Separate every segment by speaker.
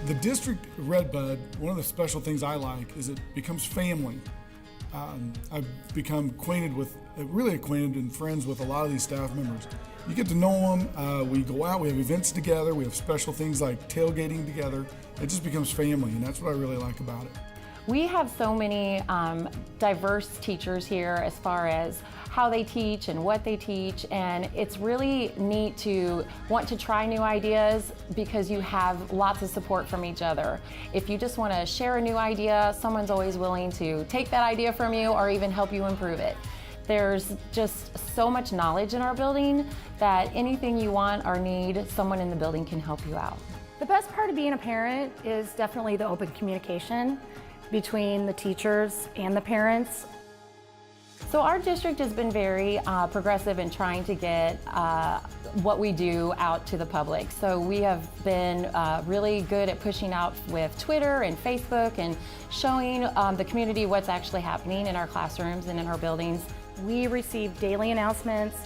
Speaker 1: The district Redbud, one of the special things I like is it becomes family. I've become really acquainted and friends with a lot of these staff members. You get to know them, we go out, we have events together, we have special things like tailgating together. It just becomes family, and that's what I really like about it.
Speaker 2: We have so many diverse teachers here as far as how they teach and what they teach, and it's really neat to want to try new ideas because you have lots of support from each other. If you just want to share a new idea, someone's always willing to take that idea from you or even help you improve it. There's just so much knowledge in our building that anything you want or need, someone in the building can help you out.
Speaker 3: The best part of being a parent is definitely the open communication between the teachers and the parents.
Speaker 2: So our district has been very progressive in trying to get what we do out to the public. So we have been really good at pushing out with Twitter and Facebook and showing the community what's actually happening in our classrooms and in our buildings.
Speaker 3: We receive daily announcements.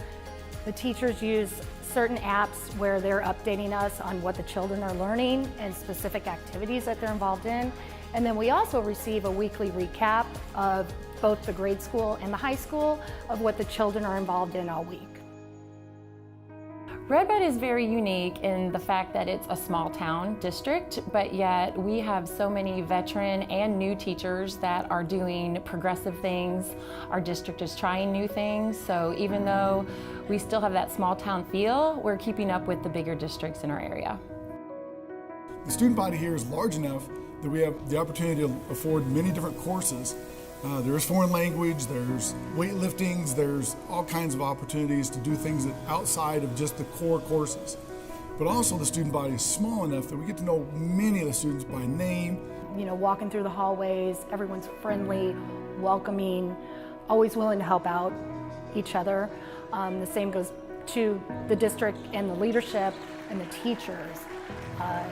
Speaker 3: The teachers use certain apps where they're updating us on what the children are learning and specific activities that they're involved in. And then we also receive a weekly recap of both the grade school and the high school of what the children are involved in all week.
Speaker 2: Redbud is very unique in the fact that it's a small town district, but yet we have so many veteran and new teachers that are doing progressive things. Our district is trying new things, so even though we still have that small town feel, we're keeping up with the bigger districts in our area.
Speaker 1: The student body here is large enough that we have the opportunity to afford many different courses. There's foreign language, there's weightliftings, there's all kinds of opportunities to do things that outside of just the core courses. But also the student body is small enough that we get to know many of the students by name.
Speaker 3: You know, walking through the hallways, everyone's friendly, welcoming, always willing to help out each other. The same goes to the district and the leadership and the teachers.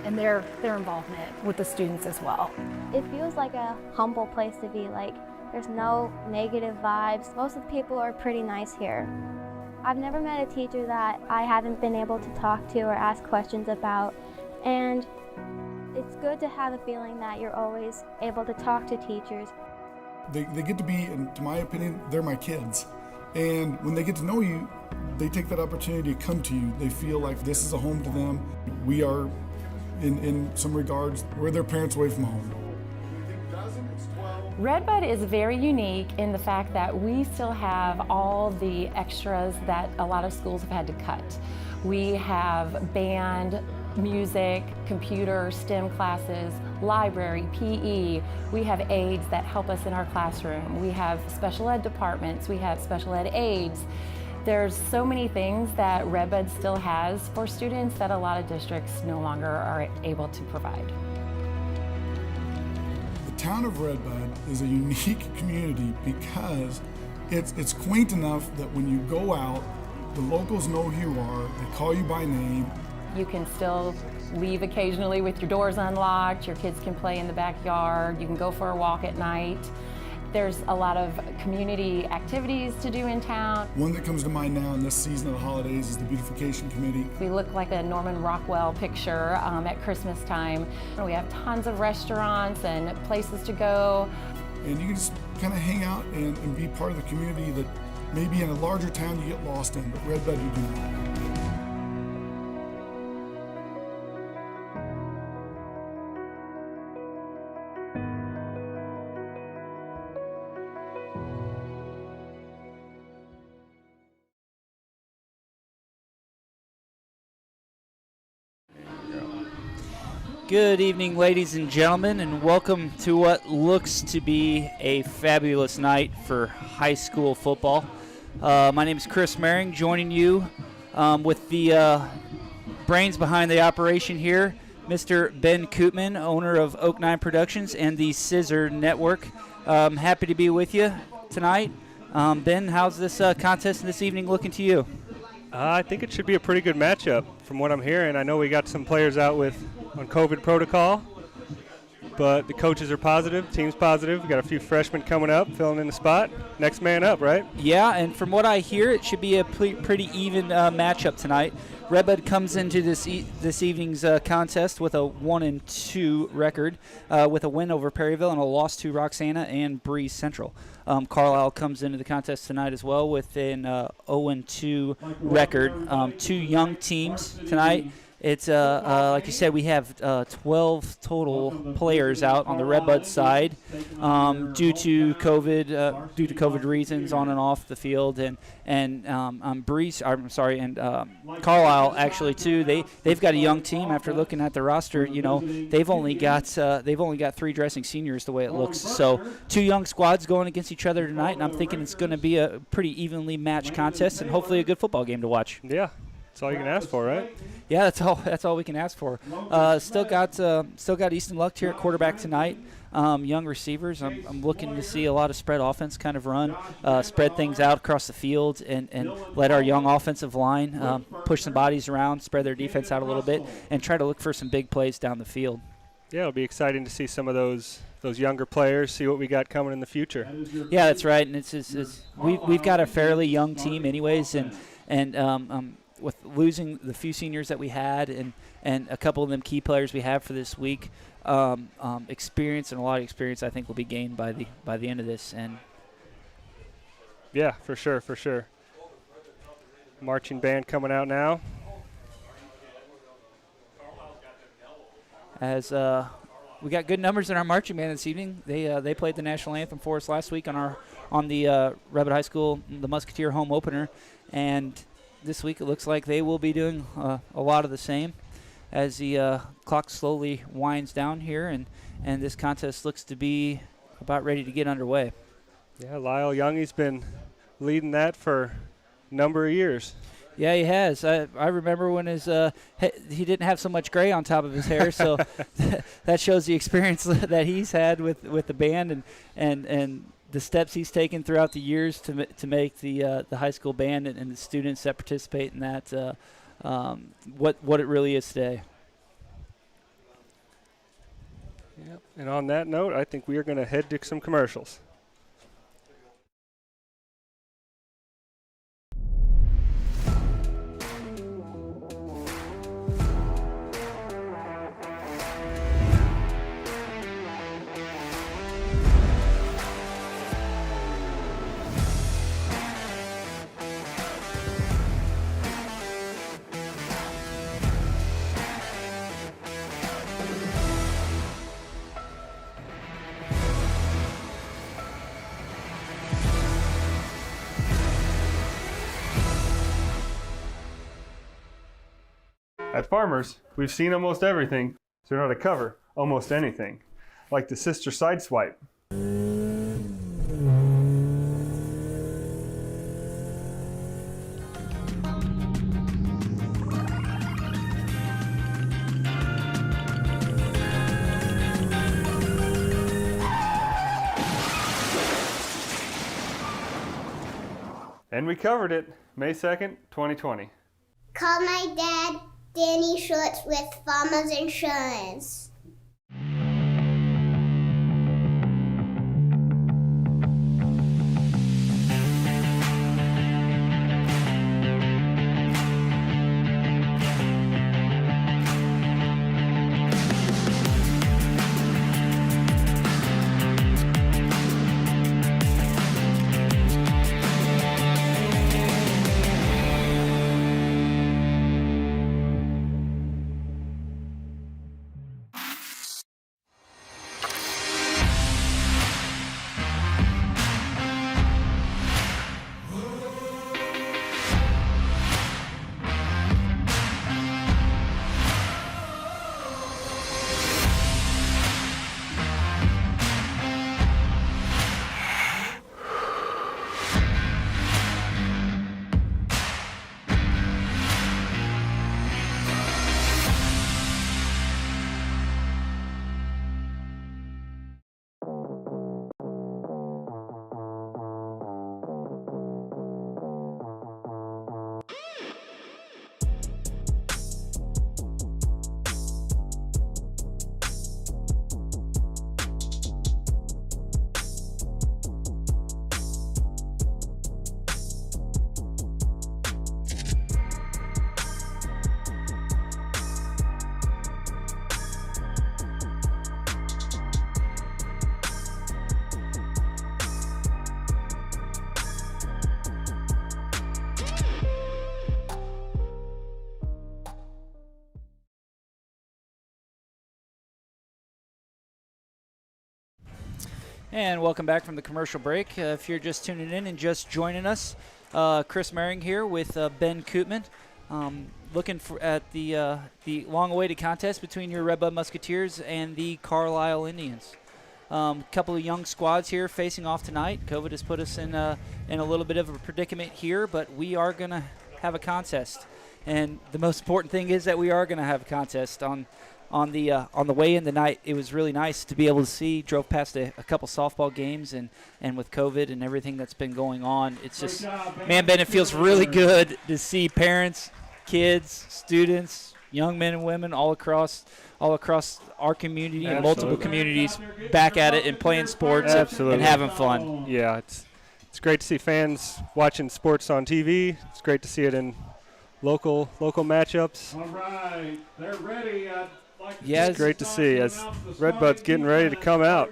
Speaker 3: And their involvement with the students as well.
Speaker 4: It feels like a humble place to be. Like, there's no negative vibes. Most of the people are pretty nice here. I've never met a teacher that I haven't been able to talk to or ask questions about, and it's good to have a feeling that you're always able to talk to teachers.
Speaker 1: They get to be, in my opinion, they're my kids. And when they get to know you, they take that opportunity to come to you. They feel like this is a home to them. We are, in some regards, we're their parents away from home.
Speaker 2: Redbud is very unique in the fact that we still have all the extras that a lot of schools have had to cut. We have band, music, computer, STEM classes, library, PE. We have aides that help us in our classroom. We have special ed departments. We have special ed aides. There's so many things that Redbud still has for students that a lot of districts no longer are able to provide.
Speaker 1: The town of Redbud is a unique community because it's quaint enough that when you go out, the locals know who you are, they call you by name.
Speaker 2: You can still leave occasionally with your doors unlocked, your kids can play in the backyard, you can go for a walk at night. There's a lot of community activities to do in town.
Speaker 1: One that comes to mind now in this season of the holidays is the beautification committee.
Speaker 2: We look like a Norman Rockwell picture at Christmas time. We have tons of restaurants and places to go.
Speaker 1: And you can just kind of hang out and be part of the community that maybe in a larger town you get lost in, but Redbud you do not.
Speaker 5: Good evening, ladies and gentlemen, and welcome to what looks to be a fabulous night for high school football. My name is Chris Maring, joining you with the brains behind the operation here, Mr. Ben Koopman, owner of Oak 9 Productions and the SISR Network. Happy to be with you tonight. Ben, how's this contest this evening looking to you?
Speaker 6: I think it should be a pretty good matchup from what I'm hearing. I know we got some players out on COVID protocol, but the coaches are positive, team's positive. We got a few freshmen coming up, filling in the spot. Next man up, right?
Speaker 5: Yeah, and from what I hear, it should be a pretty even matchup tonight. Redbud comes into this evening's contest with a 1-2 record, with a win over Perryville and a loss to Roxana and Breeze Central. Carlyle comes into the contest tonight as well with an 0-2 record. Two young teams tonight. It's like you said, we have 12 total players out on the Redbud side due to COVID reasons on and off the field, and Carlisle actually too. They've got a young team. After looking at the roster, they've only got 3 dressing seniors the way it looks. So 2 young squads going against each other tonight, and I'm thinking it's going to be a pretty evenly matched contest and hopefully a good football game to watch.
Speaker 6: Yeah. That's all you can ask for, right?
Speaker 5: Yeah, that's all we can ask for. Still got Easton Luck here at quarterback tonight. Young receivers. I'm looking to see a lot of spread offense kind of run, spread things out across the field, and let our young offensive line push some bodies around, spread their defense out a little bit, and try to look for some big plays down the field.
Speaker 6: Yeah, it'll be exciting to see some of those younger players, see what we got coming in the future.
Speaker 5: Yeah, that's right. And we've got a fairly young team, anyways, and with losing the few seniors that we had and a couple of them key players we have for this week, experience and a lot of experience I think will be gained by the end of this. And
Speaker 6: yeah, for sure. Marching band coming out now.
Speaker 5: As we got good numbers in our marching band this evening. They played the national anthem for us last week on the Redbud High School, the Musketeer home opener, and this week it looks like they will be doing a lot of the same as the clock slowly winds down here, and this contest looks to be about ready to get underway.
Speaker 6: Yeah, Lyle Youngie's been leading that for a number of years.
Speaker 5: Yeah, he has. I remember when he didn't have so much gray on top of his hair, so that shows the experience that he's had with the band and the steps he's taken throughout the years to make the high school band and the students that participate in that what it really is today.
Speaker 6: Yep. And on that note, I think we are going to head to some commercials. At Farmers, we've seen almost everything, so we know how to cover almost anything, like the SISR side swipe. And we covered it May 2nd, 2020.
Speaker 7: Call my dad, Danny Schultz with Farmers Insurance.
Speaker 5: And welcome back from the commercial break. If you're just tuning in and just joining us, Chris Mehring here with Ben Koopman. Looking at the long-awaited contest between your Redbud Musketeers and the Carlyle Indians. A couple of young squads here facing off tonight. COVID has put us in a little bit of a predicament here, but we are going to have a contest. And the most important thing is that we are going to have a contest. On the way in tonight, it was really nice to be able to see. Drove past a couple softball games, and with COVID and everything that's been going on, it's just, man, Ben, it feels really good to see parents, kids, students, young men and women all across our community and multiple communities back at it and playing sports and having fun.
Speaker 6: Yeah, it's great to see fans watching sports on TV. It's great to see it in local matchups.
Speaker 8: All right, they're ready.
Speaker 5: Yeah,
Speaker 6: it's great to see as Redbud's getting ready to come out.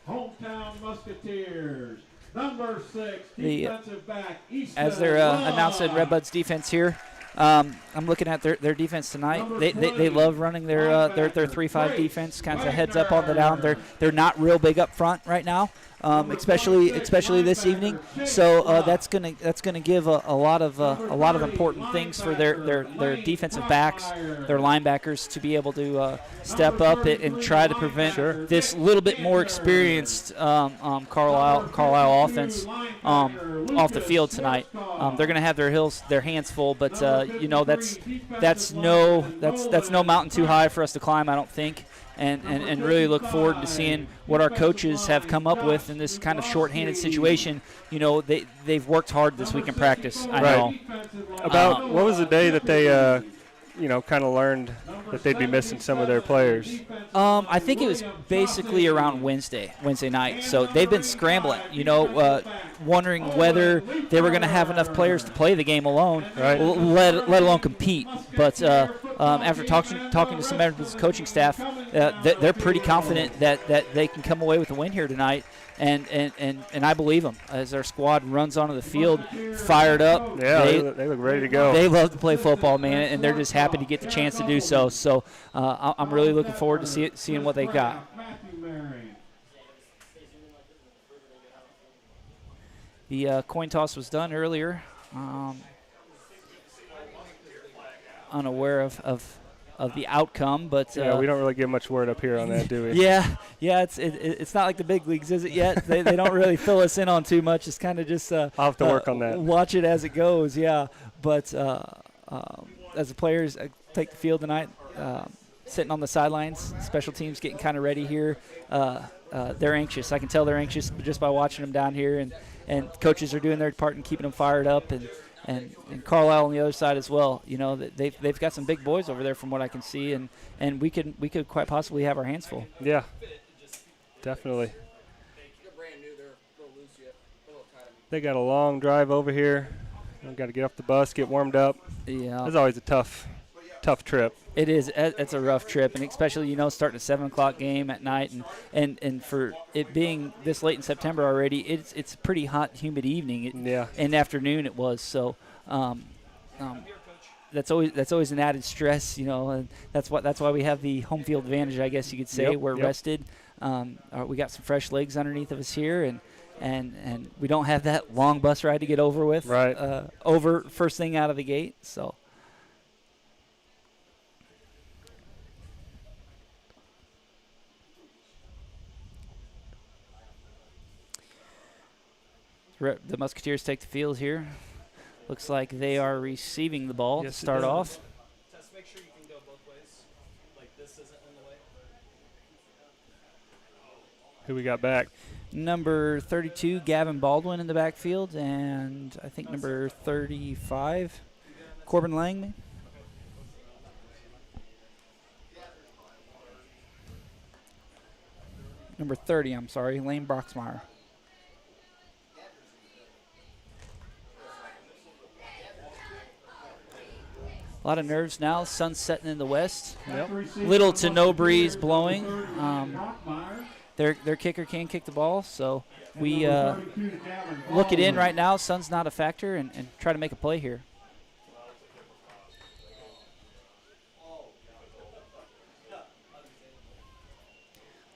Speaker 8: Hometown Musketeers, number 6, defensive back,
Speaker 5: as they're announcing Redbud's defense here. I'm looking at their defense tonight. They love running their 3-5 defense. Kind of a heads up on the down. They're not real big up front right now, especially this evening. So that's gonna give a lot of important things for their defensive backs, their linebackers to be able to step up and try to prevent this little bit more experienced Carlyle offense off the field tonight. They're gonna have their hands full, but that's no mountain too high for us to climb, I don't think. And really look forward to seeing what our coaches have come up with in this kind of shorthanded situation. They've worked hard this week in practice. I know.
Speaker 6: About what was the day that they kind of learned that they'd be missing some of their players?
Speaker 5: I think it was basically around Wednesday night. So they've been scrambling, wondering whether they were going to have enough players to play the game alone,
Speaker 6: right,
Speaker 5: let alone compete. But after talking to some members of the coaching staff, they're pretty confident that they can come away with a win here tonight. And I believe them as our squad runs onto the field, fired up.
Speaker 6: Yeah, they look ready to go.
Speaker 5: They love to play football, man, and they're just happy to get the chance to do so. So I'm really looking forward to seeing what they got. The coin toss was done earlier. Unaware of the outcome, but
Speaker 6: we don't really give much word up here on that, do we?
Speaker 5: Yeah, it's not like the big leagues, is it yet? they don't really fill us in on too much. It's kind of just
Speaker 6: I'll have to work on that.
Speaker 5: Watch it as it goes, yeah. But as the players take the field tonight, sitting on the sidelines, special teams getting kind of ready here. They're anxious. I can tell they're anxious just by watching them down here, and coaches are doing their part in keeping them fired up, and Carlisle on the other side as well. They've got some big boys over there from what I can see, and we could quite possibly have our hands full.
Speaker 6: Yeah, definitely. They got a long drive over here. We've got to get off the bus, get warmed up.
Speaker 5: Yeah,
Speaker 6: it's always a tough trip.
Speaker 5: It is. It's a rough trip, and especially starting a 7 o'clock game at night, and for it being this late in September already, it's a pretty hot, humid evening. And afternoon it was. So that's always an added stress, and that's why we have the home field advantage, I guess you could say. We're rested. We got some fresh legs underneath of us here, and we don't have that long bus ride to get over with.
Speaker 6: Right.
Speaker 5: Over first thing out of the gate. So. The Musketeers take the field here. Looks like they are receiving the ball to start off.
Speaker 9: Tess, make sure you can go both ways. Like this isn't in the way.
Speaker 6: Who we got back?
Speaker 5: Number 32, Gavin Baldwin in the backfield, and I think number 35, Corbin Lang. Number 30, I'm sorry, Lane Broxmeyer. A lot of nerves now. Sun's setting in the west. Little to no breeze blowing. Their kicker can kick the ball, so we look it in right now. Sun's not a factor, and try to make a play here.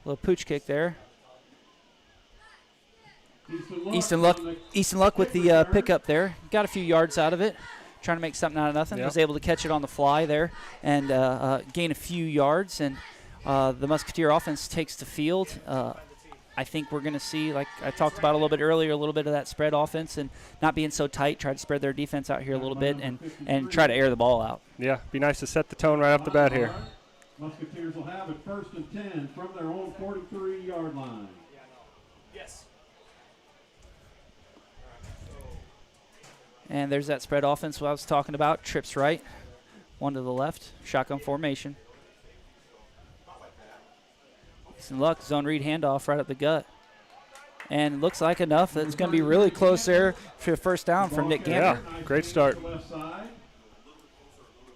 Speaker 5: Little pooch kick there. Easton Luck with the pickup there. Got a few yards out of it, trying to make something out of nothing.
Speaker 6: Yep.
Speaker 5: Was able to catch it on the fly there and gain a few yards. And the Musketeer offense takes the field. I think we're going to see, like I talked about a little bit earlier, a little bit of that spread offense and not being so tight, try to spread their defense out here a little bit and try to air the ball out.
Speaker 6: Yeah, be nice to set the tone right off the bat here.
Speaker 8: Musketeers will have it 1st and 10 from their own 43-yard line.
Speaker 9: Yes.
Speaker 5: And there's that spread offense what I was talking about. Trips right, one to the left, shotgun formation. Some luck, zone read handoff right up the gut. And it looks like enough. It's going to be really close there for a first down from Nick Gander.
Speaker 6: Yeah, great start. You guys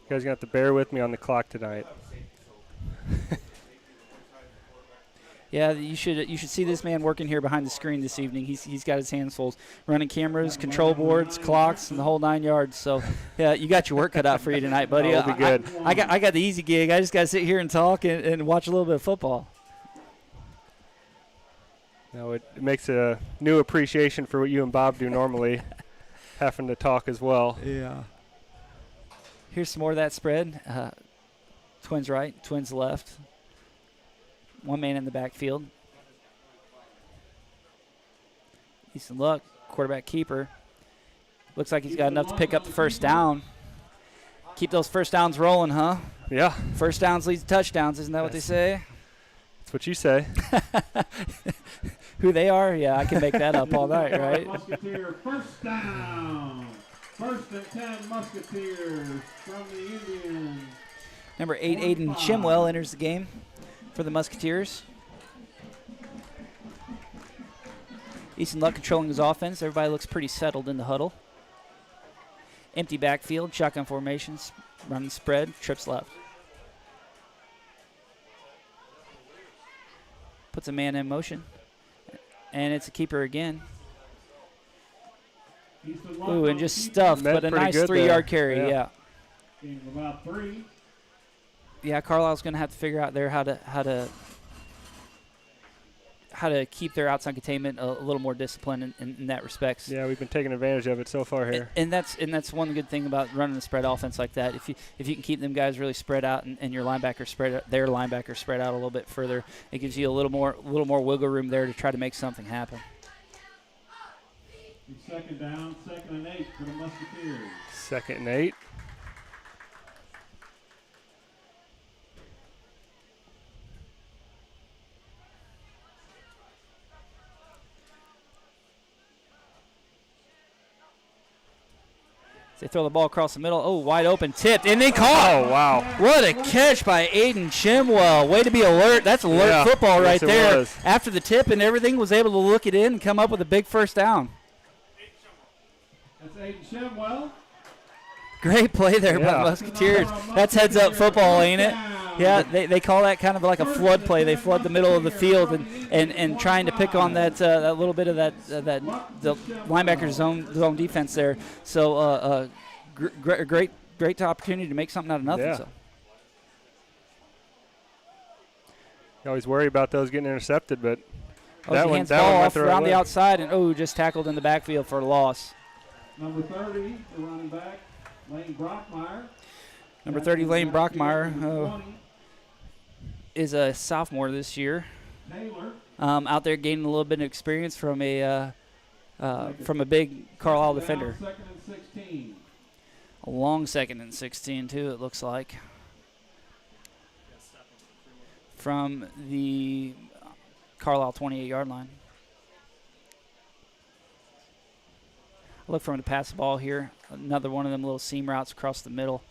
Speaker 6: going to have to bear with me on the clock tonight.
Speaker 5: Yeah, you should see this man working here behind the screen this evening. He's got his hands full, running cameras, control boards, clocks, and the whole 9 yards. So, yeah, you got your work cut out for you tonight, buddy.
Speaker 6: That'll be good.
Speaker 5: I got the easy gig. I just got to sit here and talk and watch a little bit of football.
Speaker 6: No, it makes a new appreciation for what you and Bob do normally, having to talk as well.
Speaker 5: Yeah. Here's some more of that spread. Twins right, twins left. One man in the backfield. Easton Luck, quarterback keeper. Looks like he's got enough to pick up the first down. Keep those first downs rolling, huh?
Speaker 6: Yeah.
Speaker 5: First downs leads to touchdowns, isn't that what they say?
Speaker 6: That's what you say.
Speaker 5: Who they are? Yeah, I can make that up all night, right?
Speaker 8: Musketeer first down. 1st and 10 Musketeers from the Indians.
Speaker 5: Number 8, Aiden Chimwell enters the game for the Musketeers. Easton Luck controlling his offense. Everybody looks pretty settled in the huddle. Empty backfield, shotgun formations, running spread, trips left. Puts a man in motion. And it's a keeper again. Ooh, and just stuffed, but a nice 3-yard carry, yeah.
Speaker 8: About 3.
Speaker 5: Yeah, Carlisle's going to have to figure out there how to keep their outside containment a little more disciplined in that respect.
Speaker 6: Yeah, we've been taking advantage of it so far here.
Speaker 5: And that's one good thing about running the spread offense like that. If you can keep them guys really spread out and your linebacker their linebacker spread out a little bit further, it gives you a little more wiggle room there to try to make something happen.
Speaker 8: 2nd down, 2nd and 8 for the Musketeers.
Speaker 6: 2nd and 8.
Speaker 5: They throw the ball across the middle. Oh, wide open, tipped, and they caught.
Speaker 6: Oh, wow.
Speaker 5: What a catch by Aiden Chimwell. Way to be alert. That's alert football right there.
Speaker 6: Was.
Speaker 5: After the tip and everything, was able to look it in and come up with a big first down.
Speaker 8: That's Aiden Chimwell.
Speaker 5: Great play there by the Musketeers. That's heads-up football, ain't it? Yeah, they call that kind of like a flood play. They flood the middle of the field and trying to pick on that little bit of the linebacker's zone defense there. So great opportunity to make something out of nothing.
Speaker 6: Yeah.
Speaker 5: So.
Speaker 6: You always worry about those getting intercepted, but
Speaker 5: that one off around the outside and just tackled in the backfield for a loss.
Speaker 8: Number 30, the running back, Lane Brockmeyer.
Speaker 5: Number 30, Lane Brockmeyer, is a sophomore this year.
Speaker 8: Taylor.
Speaker 5: Out there gaining a little bit of experience from a big Carlyle defender.
Speaker 8: 2nd and 16.
Speaker 5: A long 2nd and 16 too, it looks like. From the Carlyle 28-yard line. Look for him to pass the ball here. Another one of them little seam routes across the middle.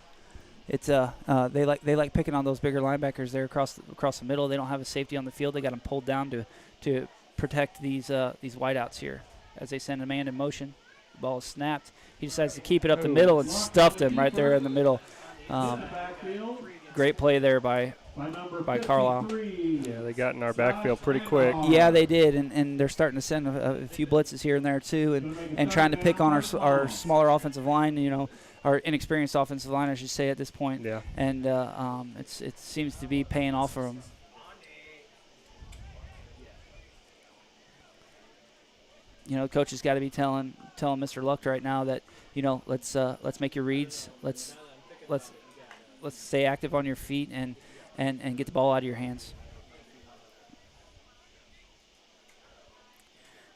Speaker 5: It's they like picking on those bigger linebackers there across the middle. They don't have a safety on the field. They got them pulled down to protect these wideouts here as they send a man in motion. The ball is snapped. He decides to keep it up the middle and stuffed him right there in the middle. Great play there by Carlyle.
Speaker 6: Yeah, they got in our backfield pretty quick.
Speaker 5: Yeah, they did, and they're starting to send a few blitzes here and there too, and trying to pick on our smaller offensive line, our inexperienced offensive line, I should say, at this point.
Speaker 6: Yeah.
Speaker 5: And it seems to be paying off for them. coach has got to be telling Mr. Luck right now that, let's make your reads. Let's stay active on your feet and get the ball out of your hands.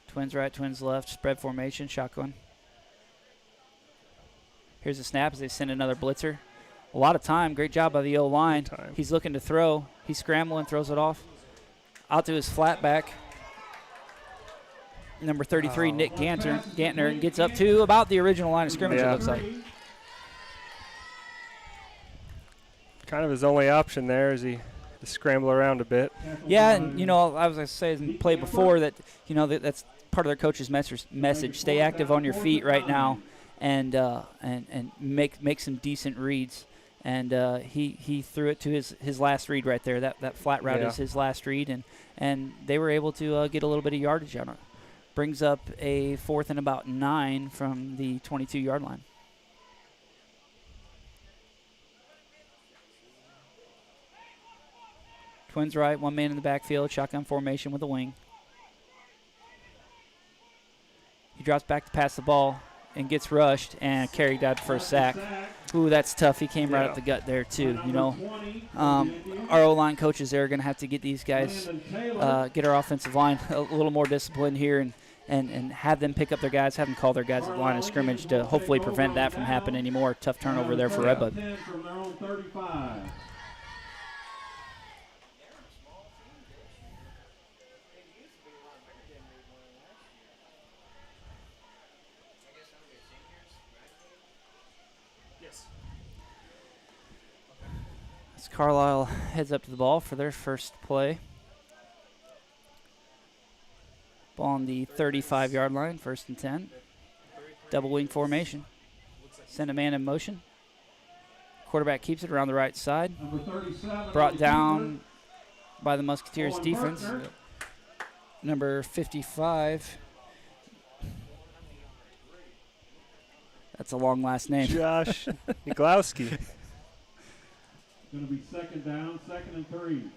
Speaker 5: Twins right, twins left, spread formation, shotgun. Here's a snap as they send another blitzer. A lot of time. Great job by the O-line. He's looking to throw. He's scrambling, throws it off. Out to his flat back. Number 33, Nick Gantner gets up to about the original line of scrimmage, it looks like.
Speaker 6: Kind of his only option there is he to scramble around a bit.
Speaker 5: Yeah, and, I was going to say in the play before that, that's part of their coach's message. Stay active on your feet right now and make some decent reads. And he threw it to his last read right there. That flat route is his last read, and they were able to get a little bit of yardage on it. Brings up a 4th and about 9 from the 22-yard line. Twins right, one man in the backfield, shotgun formation with a wing. He drops back to pass the ball and gets rushed and carried out for a sack. Ooh, that's tough. He came right up the gut there too. Our O-line coaches there are going to have to get these guys, get our offensive line a little more disciplined here and have them pick up their guys, have them call their guys at the line of scrimmage to hopefully prevent that from happening anymore. Tough turnover there for Redbud. As Carlyle heads up to the ball for their first play. Ball on the 35-yard line, 1st and 10. Double wing formation. Send a man in motion. Quarterback keeps it around the right side. Brought down by the Musketeers defense. Number 55. That's a long last name.
Speaker 6: Josh Niglowski.
Speaker 8: Going to be 2nd down, 2nd and 3.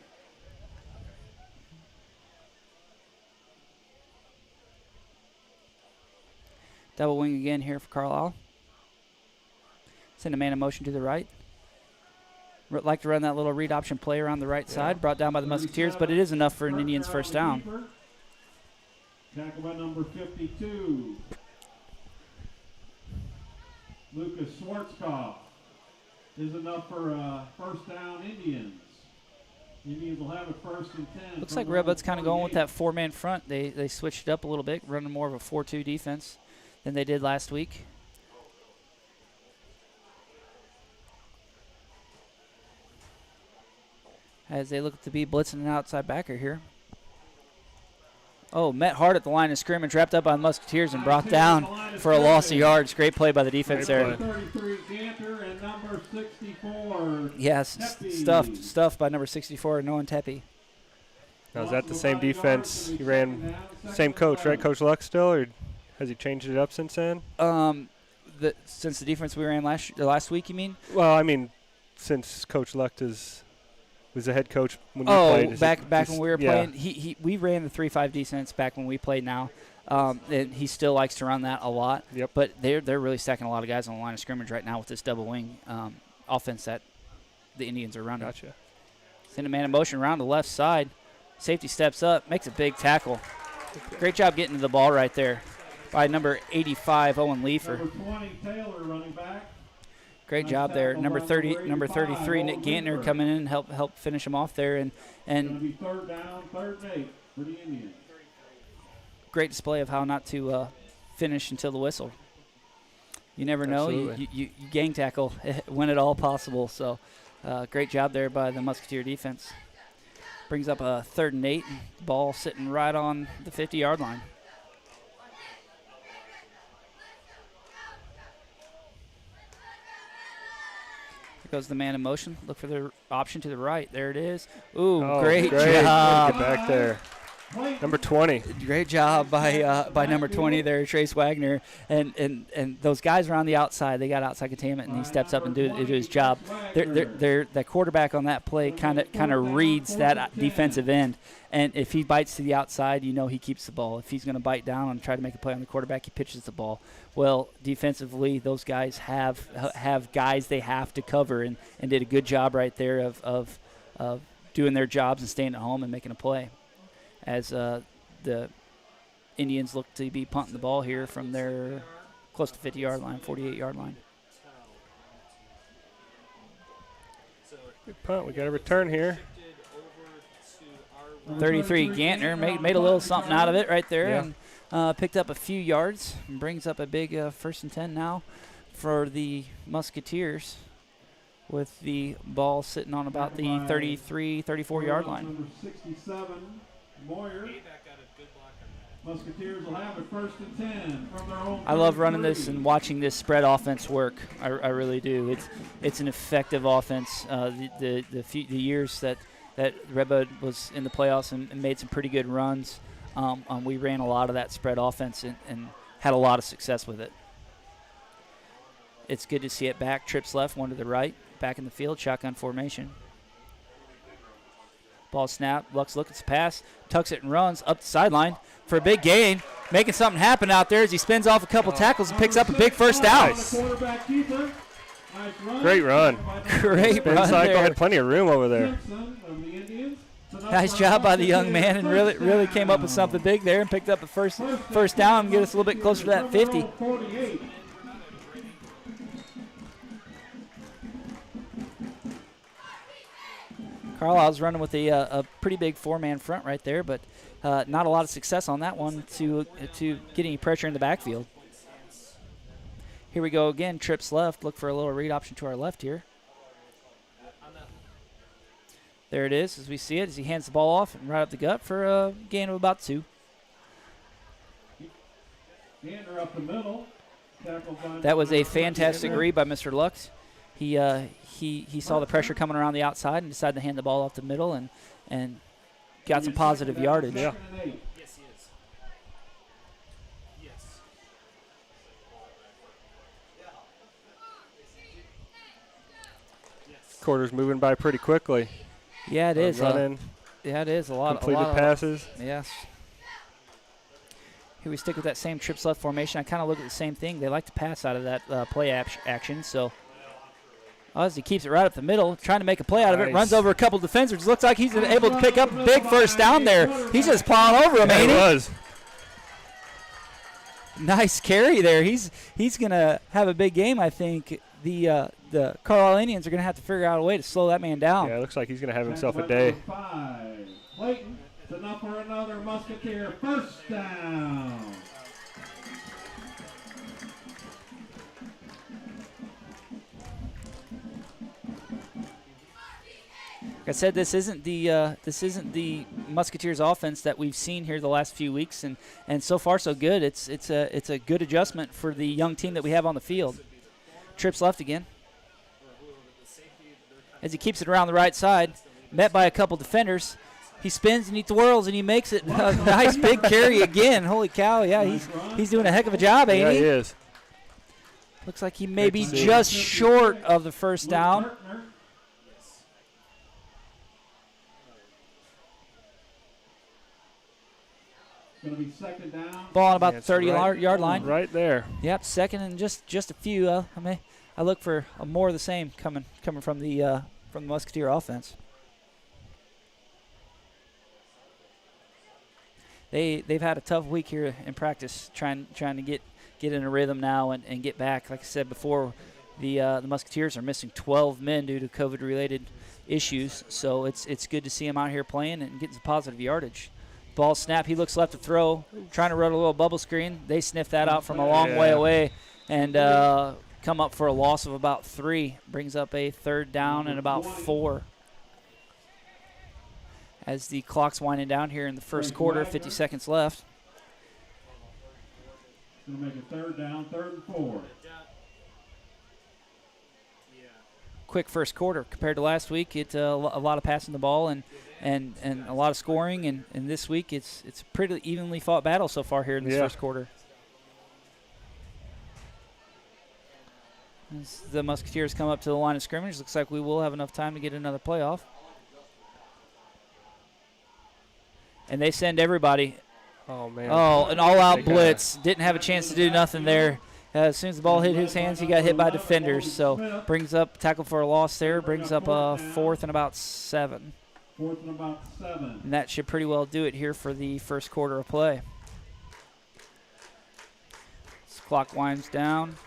Speaker 5: Double wing again here for Carlyle. Send a man in motion to the right. Like to run that little read option play around the right side. Brought down by the Musketeers, but it is enough for an Indians first down.
Speaker 8: Tackle by number 52. Lucas Schwarzkopf is enough for first down Indians. Indians will have it 1st and 10.
Speaker 5: Looks like Redbud's kind of going with that 4-man front. They switched it up a little bit, running more of a 4-2 defense than they did last week. As they look to be blitzing an outside backer here. Oh, met hard at the line of scrimmage, wrapped up by the Musketeers and brought down for a loss of yards. Great play by the defense there.
Speaker 8: 33 Ganter and number 64.
Speaker 5: Yes, stuffed by number 64, Noah Tepe.
Speaker 6: Now, is that the same defense he ran? Same coach, right? Coach Luck still, or has he changed it up since then?
Speaker 5: Since the defense we ran last week, you mean?
Speaker 6: Well, I mean, since Coach Luck was the head coach when we played.
Speaker 5: Back when we were playing, we ran the 3-5 defense back when we played now. And he still likes to run that a lot.
Speaker 6: Yep.
Speaker 5: But they're really stacking a lot of guys on the line of scrimmage right now with this double wing offense that the Indians are running.
Speaker 6: Gotcha.
Speaker 5: Send a man in motion around the left side. Safety steps up, makes a big tackle. Great job getting to the ball right there by number 85, Owen Leifer.
Speaker 8: Number 20 Taylor running back.
Speaker 5: Great job there. Number 33, Nick Gantner coming in and help finish him off there. And
Speaker 8: be 3rd down, 3rd and 8 for the Indians.
Speaker 5: Great display of how not to finish until the whistle. You never know. You gang tackle when at all possible. So great job there by the Musketeer defense. Brings up a 3rd and 8. Ball sitting right on the 50-yard line. Goes the man in motion. Look for the option to the right. There it is. Ooh, great job.
Speaker 6: Get back there. Number 20.
Speaker 5: Great job by number 20 there, Trace Wagner. And those guys are on the outside. They got outside containment, and he steps up and do his job. The quarterback on that play kind of reads that defensive end. And if he bites to the outside, you know he keeps the ball. If he's going to bite down and try to make a play on the quarterback, he pitches the ball. Well, defensively, those guys have guys they have to cover, and did a good job right there of doing their jobs and staying at home and making a play. As the Indians look to be punting the ball here from their close to 50-yard line, 48-yard line.
Speaker 6: Good punt. We got a return here.
Speaker 5: 33, Gantner made a little something out of it right there,
Speaker 6: Yeah.
Speaker 5: and picked up a few yards and brings up a big 1st and 10 now for the Musketeers, with the ball sitting on about the 33, 34-yard line.
Speaker 8: Number 67, Moyer. Musketeers will have it 1st and 10 from their own.
Speaker 5: I love running this and watching this spread offense work. I really do. It's an effective offense. The years that Redbud was in the playoffs and made some pretty good runs, we ran a lot of that spread offense and had a lot of success with it. It's good to see it back. Trips left, one to the right. Back in the field, shotgun formation. Ball snap. Lux looks at the pass, tucks it and runs up the sideline for a big gain. Making something happen out there as he spins off a couple tackles and picks up a big first down.
Speaker 6: Great run.
Speaker 5: Great run
Speaker 6: cycle.
Speaker 5: there.
Speaker 6: Had plenty of room over there.
Speaker 5: Nice job by the young man, and really came up with something big there and picked up a first down and get us a little bit closer to that 50. Carlisle's running with a pretty big 4-man front right there, but not a lot of success on that one to get any pressure in the backfield. Here we go again. Trips left. Look for a little read option to our left here. There it is as we see it, as he hands the ball off and right up the gut for a gain of about 2.
Speaker 8: Up the middle.
Speaker 5: That was a fantastic read by Mr. Lux. He saw the pressure coming around the outside and decided to hand the ball off the middle and got some positive yardage.
Speaker 6: Yeah.
Speaker 9: Yes, he is. Yes.
Speaker 6: Quarter's moving by pretty quickly.
Speaker 5: Yeah, it is.
Speaker 6: Running.
Speaker 5: Yeah, it is. A lot
Speaker 6: Completed
Speaker 5: of
Speaker 6: passes.
Speaker 5: Yes. Here we stick with that same trips left formation. I kind of look at the same thing. They like to pass out of that play action. So as he keeps it right up the middle, trying to make a play out of it, runs over a couple defenders. Looks like he's able to pick up a big first down there. He's just plowing over him, ain't he?
Speaker 6: He was.
Speaker 5: Nice carry there. He's going to have a big game, I think. The Carlyle Indians are going to have to figure out a way to slow that man down.
Speaker 6: Yeah, it looks like he's going to have himself a day.
Speaker 8: 5. Clayton, it's enough for another Musketeer 1st down.
Speaker 5: Like I said, this isn't the Musketeers offense that we've seen here the last few weeks, and so far so good. It's a good adjustment for the young team that we have on the field. Trips left again. As he keeps it around the right side, met by a couple defenders. He spins and he twirls and he makes it. A nice big carry again. Holy cow, yeah, he's doing a heck of a job, ain't he?
Speaker 6: Yeah, he is.
Speaker 5: Looks like he may be just short of the first down.
Speaker 8: Going to be 2nd down.
Speaker 5: Ball on about the 30-yard line.
Speaker 6: Right there.
Speaker 5: Yep, 2nd and just a few. I look for more of the same coming from the Musketeer offense. They've had a tough week here in practice, trying to get in a rhythm now and get back. Like I said before, the Musketeers are missing 12 men due to COVID-related issues, so it's good to see them out here playing and getting some positive yardage. Ball snap, he looks left to throw, trying to run a little bubble screen. They sniff that out from a long way away and come up for a loss of about 3. Brings up a 3rd down and about 4. As the clock's winding down here in the first quarter, 50 seconds left.
Speaker 8: Going to make a 3rd down, 3rd and 4.
Speaker 5: quick first quarter compared to last week. It's a lot of passing the ball and a lot of scoring, and this week it's a pretty evenly fought battle so far here in this first quarter. As the Musketeers come up to the line of scrimmage, looks like we will have enough time to get another playoff. And they send everybody.
Speaker 6: Oh, man.
Speaker 5: Oh, an all-out blitz. Didn't have a chance to do nothing there. As soon as the ball hit his hands, he got hit by defenders. So brings up tackle for a loss there. Brings up a 4th and about 7.
Speaker 8: 4th and about 7.
Speaker 5: And that should pretty well do it here for the first quarter of play. As clock winds down.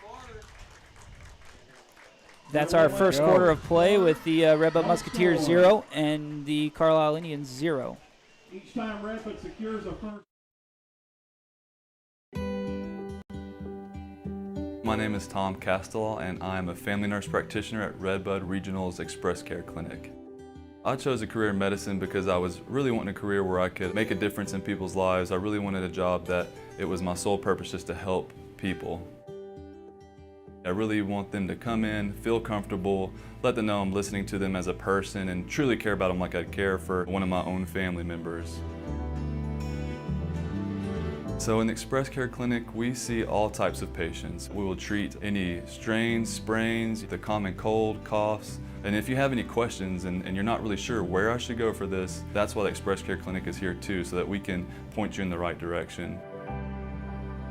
Speaker 5: That's our first quarter of play with the Redbud Musketeers 0 and the Carlyle Indians 0.
Speaker 8: Each time Redbud secures a first.
Speaker 10: My name is Tom Castelaw, and I am a family nurse practitioner at Redbud Regional's Express Care Clinic. I chose a career in medicine because I was really wanting a career where I could make a difference in people's lives. I really wanted a job that it was my sole purpose just to help people. I really want them to come in, feel comfortable, let them know I'm listening to them as a person, and truly care about them like I'd care for one of my own family members. So in the Express Care Clinic, we see all types of patients. We will treat any strains, sprains, the common cold, coughs, and if you have any questions and you're not really sure where I should go for this, that's why the Express Care Clinic is here too, so that we can point you in the right direction.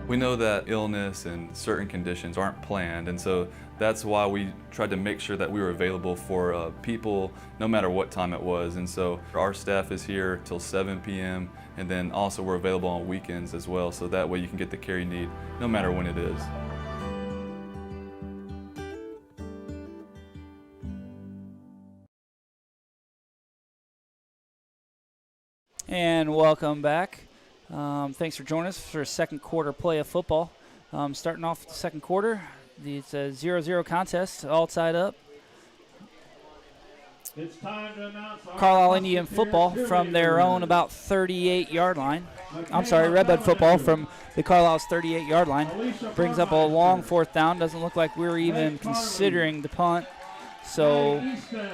Speaker 10: We know that illness and certain conditions aren't planned, and so that's why we tried to make sure that we were available for people no matter what time it was. And so our staff is here till 7 p.m. and then also we're available on weekends as well, so that way you can get the care you need no matter when it is.
Speaker 5: And welcome back. Thanks for joining us for a second quarter play of football. Starting off the second quarter, it's a 0-0 contest, all tied up.
Speaker 8: It's time to announce
Speaker 5: Carlyle Indian football from their own about 38-yard line. I'm sorry, Redbud football from the Carlisle's 38-yard line. Brings up a long 4th down. Doesn't look like we're even considering the punt. So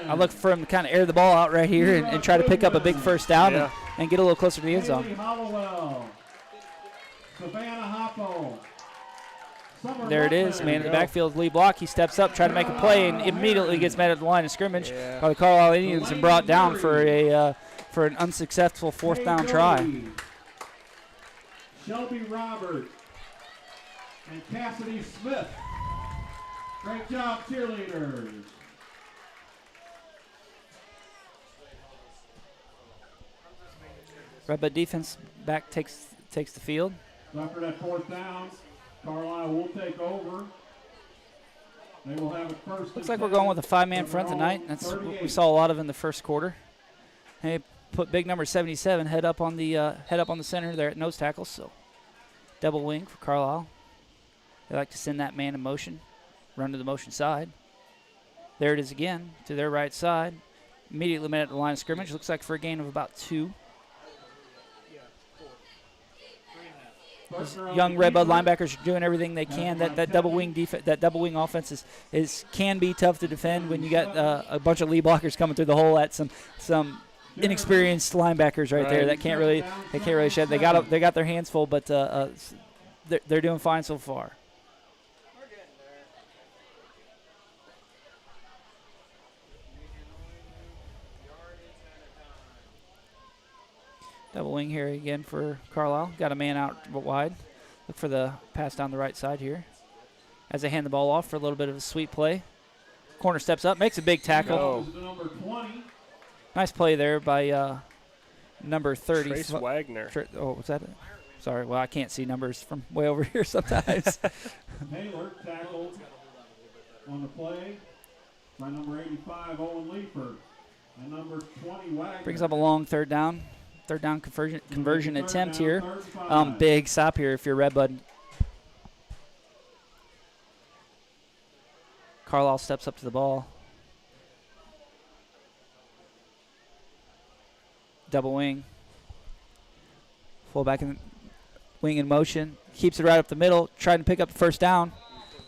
Speaker 5: I look for him to kind of air the ball out right here and try to pick up a big first down and get a little closer to the end zone. There it is, man in the backfield, lead block. He steps up, trying to make a play, and immediately gets met at the line of scrimmage by the Carlyle Indians and brought down for an unsuccessful 4th down try.
Speaker 8: Shelby Robert and Cassidy Smith. Great job, cheerleaders.
Speaker 5: Redbud defense back takes the field.
Speaker 8: After that 4th down, Carlyle will take over. They will have it first.
Speaker 5: Looks like we're going with a 5-man front tonight. That's what we saw a lot of in the first quarter. They put big number 77 head up on the center there at nose tackle. So double wing for Carlyle. They like to send that man in motion, run to the motion side. There it is again to their right side. Immediately met at the line of scrimmage. Looks like for a gain of about 2. Young Redbud linebackers are doing everything they can. That double wing offense can be tough to defend when you got a bunch of lead blockers coming through the hole at some inexperienced linebackers right there that can't really shed. They got their hands full, but they're doing fine so far. Double wing here again for Carlyle. Got a man out wide. Look for the pass down the right side here. As they hand the ball off for a little bit of a sweep play. Corner steps up, makes a big tackle. Nice play there by number 30.
Speaker 6: Trace Wagner.
Speaker 5: Oh, what's that? Sorry, well, I can't see numbers from way over here sometimes.
Speaker 8: Taylor tackled on the play by number 85, Owen Leeper. And number 20, Wagner.
Speaker 5: Brings up a long third down conversion attempt here. Big stop here if you're Redbud. Carlyle steps up to the ball. Double wing. Fullback in wing in motion. Keeps it right up the middle, trying to pick up the first down.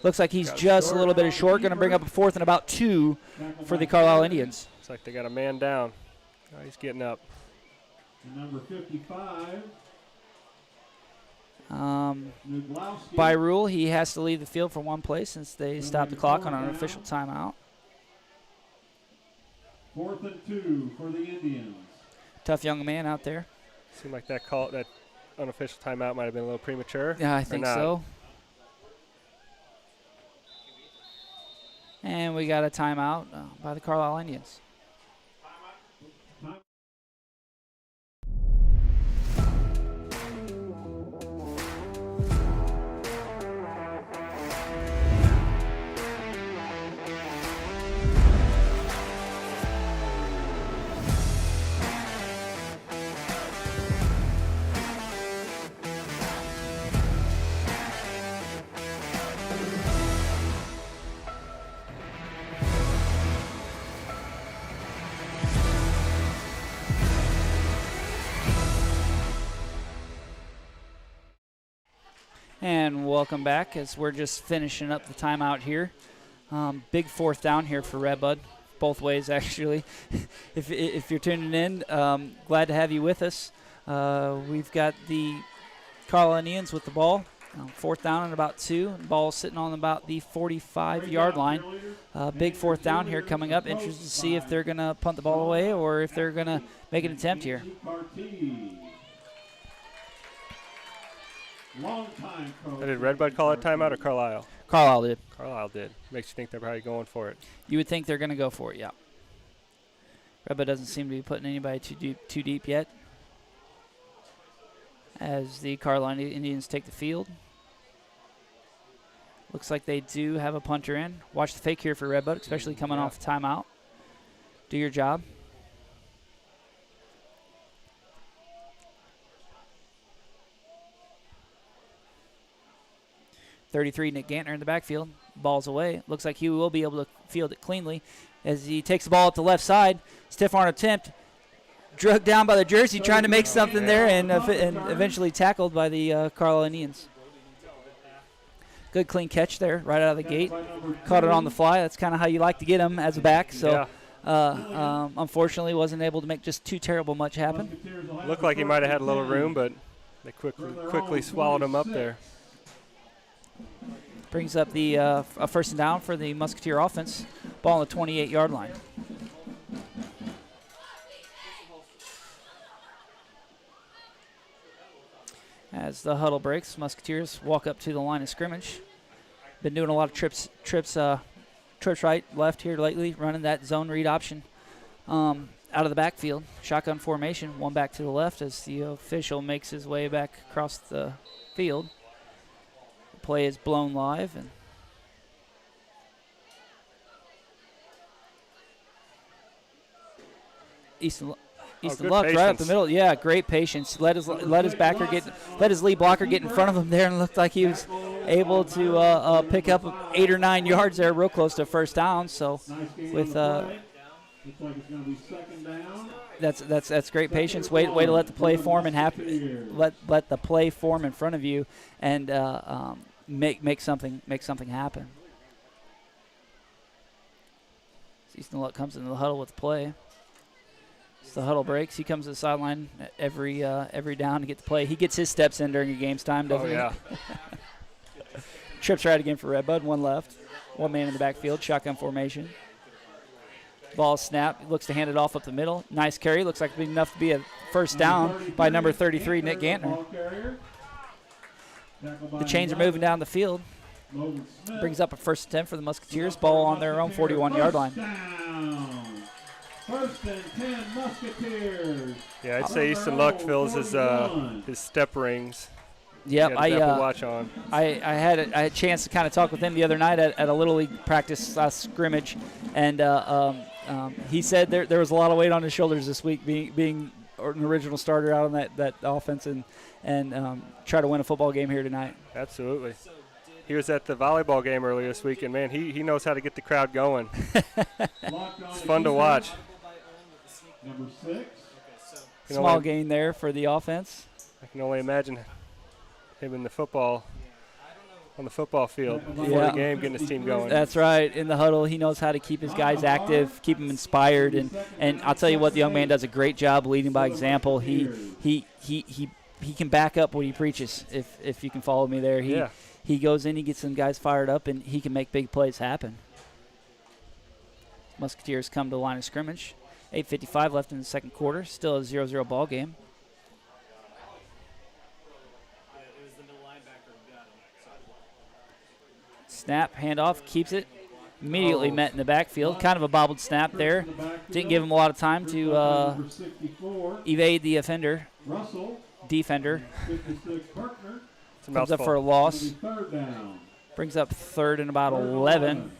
Speaker 5: Looks like he's just a little bit short. Going to bring up a 4th and about 2 for the Carlyle Indians.
Speaker 6: Looks like they got a man down. Oh, he's getting up.
Speaker 8: Number 55.
Speaker 5: By rule, he has to leave the field for one play since they stopped the clock on an unofficial timeout.
Speaker 8: 4th and 2 for the Indians.
Speaker 5: Tough young man out there.
Speaker 6: Seemed like that unofficial timeout might have been a little premature.
Speaker 5: Yeah, I think so. And we got a timeout by the Carlyle Indians. And welcome back as we're just finishing up the timeout here. Big 4th down here for Redbud, both ways actually. if you're tuning in, glad to have you with us. We've got the Carlyle Indians with the ball. 4th down and about 2. Ball sitting on about the 45-yard line. Big 4th down here coming up. Interested to see if they're going to punt the ball away or if they're going to make an attempt here.
Speaker 6: Did Redbud call it timeout or Carlisle?
Speaker 5: Carlisle did.
Speaker 6: Carlisle did. Makes you think they're probably going for it.
Speaker 5: You would think they're going to go for it, yeah. Redbud doesn't seem to be putting anybody too deep yet. As the Carlyle Indians take the field. Looks like they do have a punter in. Watch the fake here for Redbud, especially coming off the timeout. Do your job. .33 Nick Gantner in the backfield. Ball's away. Looks like he will be able to field it cleanly as he takes the ball up the left side. Stiff arm attempt. Drugged down by the jersey, trying to make something there, and eventually tackled by the Carlyle Indians. Good clean catch there right out of the gate. Caught it on the fly. That's kind of how you like to get him as a back. So, unfortunately, wasn't able to make just too terrible much happen.
Speaker 6: Looked like he might have had a little room, but they quickly swallowed him up there.
Speaker 5: Brings up the a 1st and down for the Musketeer offense. Ball on the 28-yard line. As the huddle breaks, Musketeers walk up to the line of scrimmage. Been doing a lot of trips right, left here lately, running that zone read option out of the backfield. Shotgun formation, one back to the left as the official makes his way back across the field. The play is blown live, and Easton Luck right up the middle. Yeah, great patience. Let his lead blocker get in front of him there, and looked like he was able to pick up 8 or 9 yards there, real close to 1st down. So with that's great patience. Way to let the play form and let the play form in front of you and make something happen. Easton Luck comes into the huddle with the play. As the huddle breaks, he comes to the sideline every down to get the play. He gets his steps in during a game's time, doesn't he?
Speaker 6: Yeah.
Speaker 5: Trips right again for Redbud. One left. One man in the backfield. Shotgun formation. Ball snap. Looks to hand it off up the middle. Nice carry. Looks like it'll be enough to be a 1st down by number 33, Nick Gantner. The chains are moving down the field. Brings up a 1st attempt for the Musketeers. Ball on their own 41-yard line.
Speaker 8: 1st and 10 Musketeers.
Speaker 6: Yeah, I'd say Easton Luck fills his step rings.
Speaker 5: Yep,
Speaker 6: watch on.
Speaker 5: I had a chance to kind of talk with him the other night at a Little League practice scrimmage, and he said there was a lot of weight on his shoulders this week, being an original starter out on that offense and try to win a football game here tonight.
Speaker 6: Absolutely. He was at the volleyball game earlier this week, and, man, he knows how to get the crowd going. It's fun to watch.
Speaker 8: Number 6.
Speaker 5: Small gain there for the offense.
Speaker 6: I can only imagine him in the football on the football field before the game, getting his team going.
Speaker 5: That's right. In the huddle, he knows how to keep his guys active, keep them inspired, and I'll tell you what, the young man does a great job leading by example. He can back up what he preaches. If you can follow me there, he goes in, he gets some guys fired up, and he can make big plays happen. Musketeers come to the line of scrimmage. 8:55 left in the second quarter. Still a 0-0 ball game. Snap, handoff, keeps it. Immediately met in the backfield. Kind of a bobbled snap there. Didn't give him a lot of time to evade the defender. Comes up for a loss. Brings up third and about 11.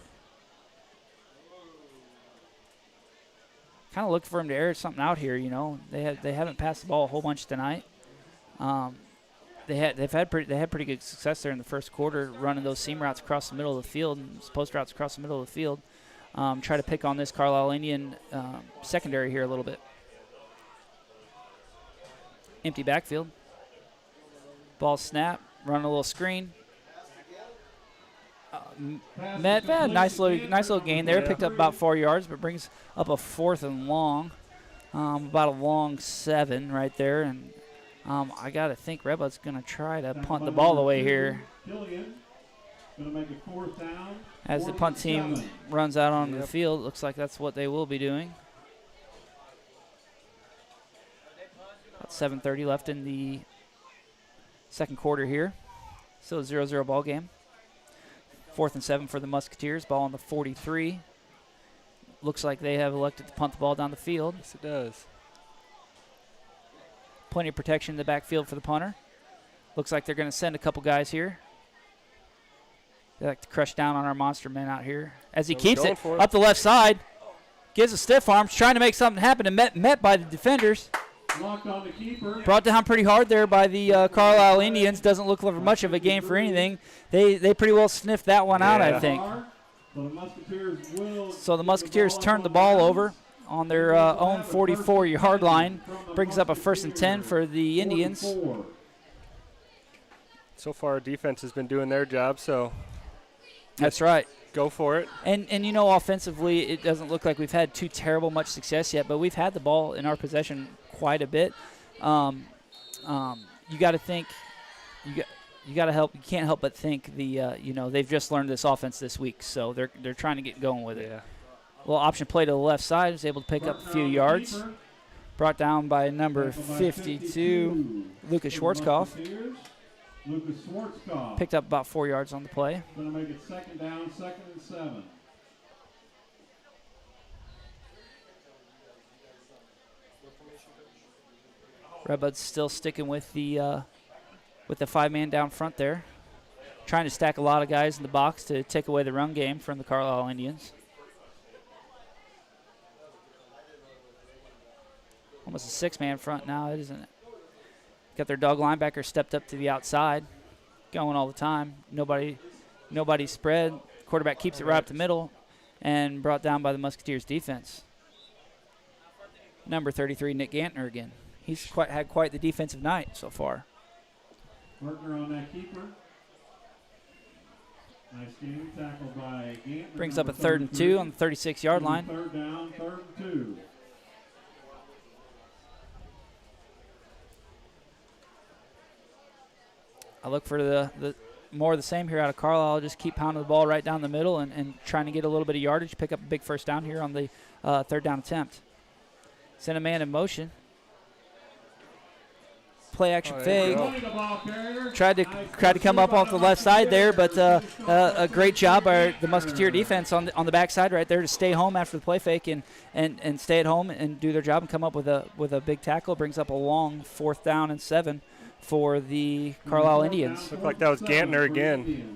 Speaker 5: Kind of look for him to air something out here, you know. They haven't passed the ball a whole bunch tonight. They had pretty good success there in the first quarter, running those seam routes across the middle of the field and post routes across the middle of the field. Try to pick on this Carlyle Indian secondary here a little bit. Empty backfield. Ball snap, run a little screen. Nice little gain there. Picked up about 4 yards, but brings up a 4th and long. About a long 7 right there, and I got to think Redbud's going to try to punt the ball away here. As the punt team runs out onto the field, looks like that's what they will be doing. About 7:30 left in the second quarter here. Still a 0-0 ball game. 4th and 7 for the Musketeers. Ball on the 43. Looks like they have elected to punt the ball down the field.
Speaker 6: Yes, it does.
Speaker 5: Plenty of protection in the backfield for the punter. Looks like they're going to send a couple guys here. They like to crush down on our monster man out here. As he keeps it up the left side. Gives a stiff arm. Trying to make something happen and met by the defenders.
Speaker 8: On the keeper.
Speaker 5: Brought down pretty hard there by the Carlyle Indians. Doesn't look like much of a game for anything. They pretty well sniffed that one out, I think. So the Musketeers turned the ball over on their own 44-yard line. Brings up a 1st and 10 for the Indians.
Speaker 6: So far, our defense has been doing their job, so.
Speaker 5: That's right.
Speaker 6: Go for it.
Speaker 5: And you know, offensively, it doesn't look like we've had too terrible much success yet, but we've had the ball in our possession quite a bit. You got to think, you got to help. You can't help but think they've just learned this offense this week, so they're trying to get going with it.
Speaker 6: Yeah.
Speaker 5: Little option play to the left side, was able to pick up a few yards. Brought down by number 52, Lucas Schwarzkopf. Picked up about 4 yards on the play.
Speaker 8: Going to make it 2nd down, 2nd and 7.
Speaker 5: Redbud's still sticking with the 5-man down front there. Trying to stack a lot of guys in the box to take away the run game from the Carlyle Indians. Almost a 6-man front now, isn't it? Got their dog linebacker stepped up to the outside, going all the time. Nobody spread. Quarterback keeps it right up the middle, and brought down by the Musketeers defense. Number 33, Nick Gantner again. He's had quite the defensive night so far.
Speaker 8: Partner on that keeper. Nice game, tackled by Gantner.
Speaker 5: Brings up a 3rd and 2 on the 36-yard line.
Speaker 8: 3rd down, 3rd and 2.
Speaker 5: I look for the more of the same here out of Carlisle. Just keep pounding the ball right down the middle and trying to get a little bit of yardage. Pick up a big 1st down here on the 3rd down attempt. Send a man in motion. Play action fake. Tried to come up off the left side there, but a great job by the Musketeer defense on the backside right there to stay home after the play fake and stay at home and do their job and come up with a big tackle. Brings up a long 4th down and 7 for the Carlyle Indians.
Speaker 6: Looked like that was Gantner again.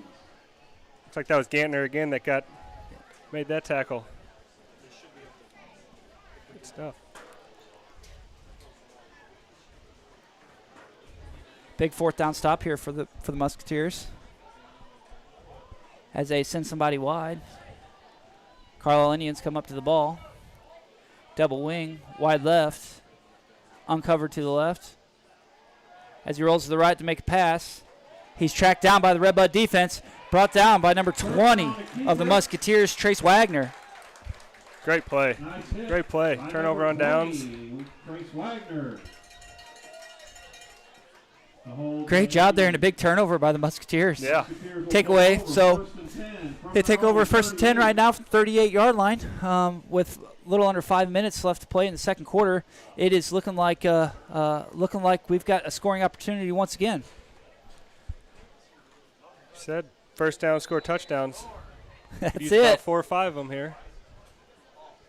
Speaker 6: That made that tackle. Good stuff.
Speaker 5: Big 4th down stop here for the Musketeers as they send somebody wide. Carlyle Indians come up to the ball. Double wing, wide left, uncovered to the left. As he rolls to the right to make a pass, he's tracked down by the Redbud defense. Brought down by number 20 of the Musketeers, Trace Wagner.
Speaker 6: Great play. Great play. Turnover on downs.
Speaker 8: Trace Wagner.
Speaker 5: Great job there, and a big turnover by the Musketeers.
Speaker 6: Yeah.
Speaker 5: Takeaway. So they take over first and 10 right now from the 38-yard line with a little under 5 minutes left to play in the second quarter. It is looking like we've got a scoring opportunity once again.
Speaker 6: Said first down, score touchdowns.
Speaker 5: That's
Speaker 6: Use
Speaker 5: it.
Speaker 6: about 4 or 5 of them here.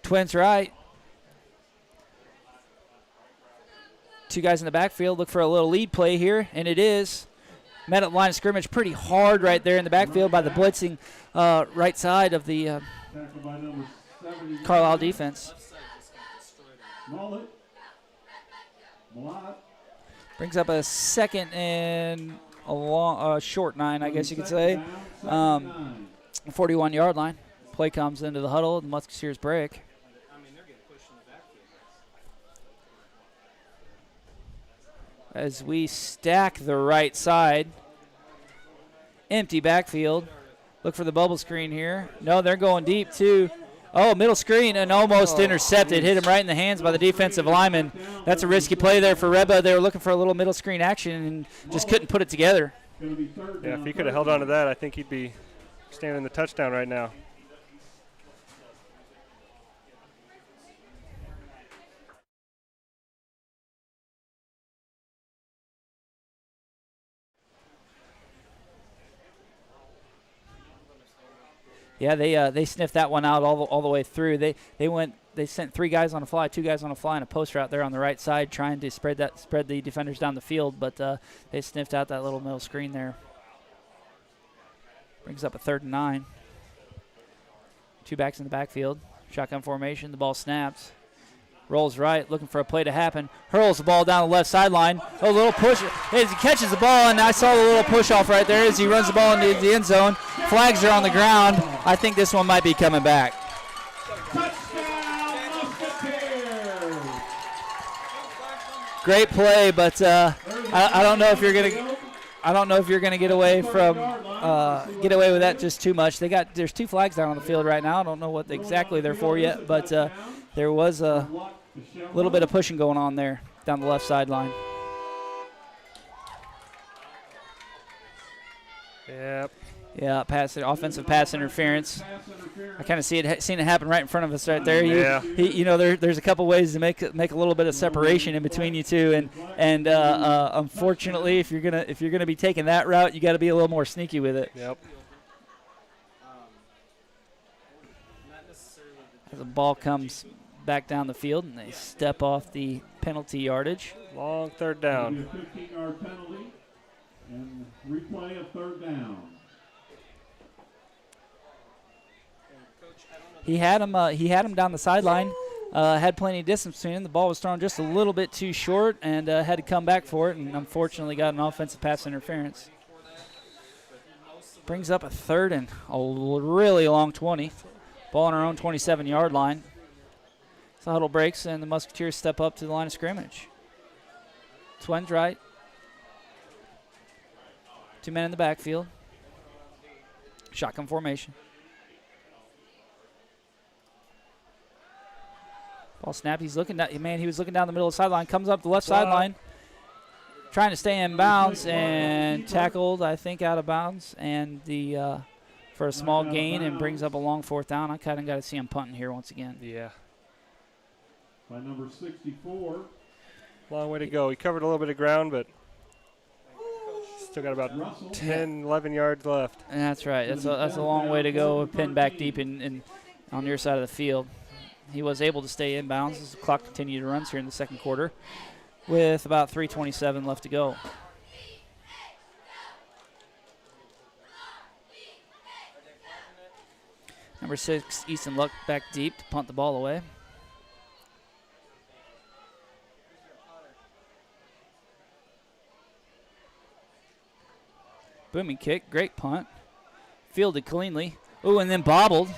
Speaker 5: Twins right. Two guys in the backfield look for a little lead play here, and it is. Met at line of scrimmage pretty hard right there in the backfield by the blitzing right side of the Carlyle defense. Brings up a second and a long, short 9, I guess you could say. 41-yard line. Play comes into the huddle. The Musketeers break. As we stack the right side. Empty backfield. Look for the bubble screen here. No, they're going deep too. Oh, middle screen and almost intercepted. Hit him right in the hands by the defensive lineman. That's a risky play there for Reba. They were looking for a little middle screen action and just couldn't put it together.
Speaker 6: Yeah, if he could have held on to that, I think he'd be standing the touchdown right now.
Speaker 5: Yeah, they sniffed that one out all the way through. They sent 3 guys on a fly, 2 guys on a fly, and a post route there on the right side, trying to spread the defenders down the field. But they sniffed out that little middle screen there. Brings up a 3rd and 9. 2 backs in the backfield. Shotgun formation. The ball snaps. Rolls right, looking for a play to happen. Hurls the ball down the left sideline. A little push as he catches the ball, and I saw the little push off right there as he runs the ball into the end zone. Flags are on the ground. I think this one might be coming back. Great play, but I don't know if you're gonna. I don't know if you're gonna get away with that just too much. There's 2 flags down on the field right now. I don't know what exactly they're for yet, but there was a little bit of pushing going on there down the left sideline.
Speaker 6: Yep.
Speaker 5: Yeah, offensive pass interference. I kind of seen it happen right in front of us right there. There's a couple ways to make a little bit of separation in between you two, and unfortunately, if you're gonna be taking that route, you got to be a little more sneaky with it.
Speaker 6: Yep.
Speaker 5: As the ball comes back down the field, and they step off the penalty yardage.
Speaker 6: Long 3rd down.
Speaker 8: 15-yard penalty and replay of 3rd down.
Speaker 5: He had him down the sideline. Had plenty of distance between him. The ball was thrown just a little bit too short, and had to come back for it, and unfortunately got an offensive pass interference. Brings up a 3rd and a really long 20. Ball on our own 27-yard line. So huddle breaks, and the Musketeers step up to the line of scrimmage. Twins right. 2 men in the backfield. Shotgun formation. Ball snapped. He was looking down the middle of the sideline. Comes up the left sideline. Trying to stay in bounds and tackled, I think, out of bounds. And for a small gain, and brings up a long 4th down. I kind of got to see him punting here once again.
Speaker 6: Yeah.
Speaker 8: By number 64.
Speaker 6: Long way to go. He covered a little bit of ground, but still got about 10, 11 yards left.
Speaker 5: And that's right. That's a long way to go. Pinned back deep in on your side of the field. He was able to stay in bounds as the clock continued to run here in the second quarter with about 3:27 left to go. Number 6, Easton Luck back deep to punt the ball away. Booming kick, great punt. Fielded cleanly. Ooh, and then bobbled.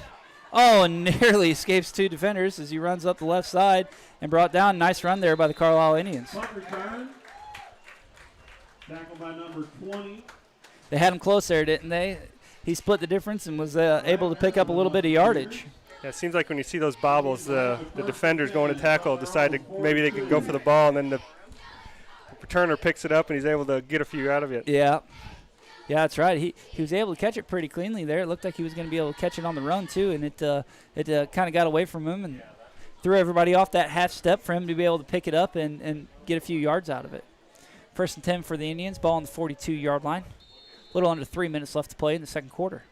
Speaker 5: Oh, and nearly escapes 2 defenders as he runs up the left side and brought down. Nice run there by the Carlyle Indians.
Speaker 8: Punt return. Tackled by number 20.
Speaker 5: They had him close there, didn't they? he split the difference and was able to pick up a little bit of yardage.
Speaker 6: Yeah, it seems like when you see those bobbles, the defenders going to tackle decide to maybe they can go for the ball, and then the returner picks it up and he's able to get a few out of it.
Speaker 5: Yeah. Yeah, that's right. He was able to catch it pretty cleanly there. It looked like he was going to be able to catch it on the run too, and it kind of got away from him and threw everybody off that half step for him to be able to pick it up and get a few yards out of it. 1st and 10 for the Indians, ball on the 42-yard line. A little under 3 minutes left to play in the second quarter.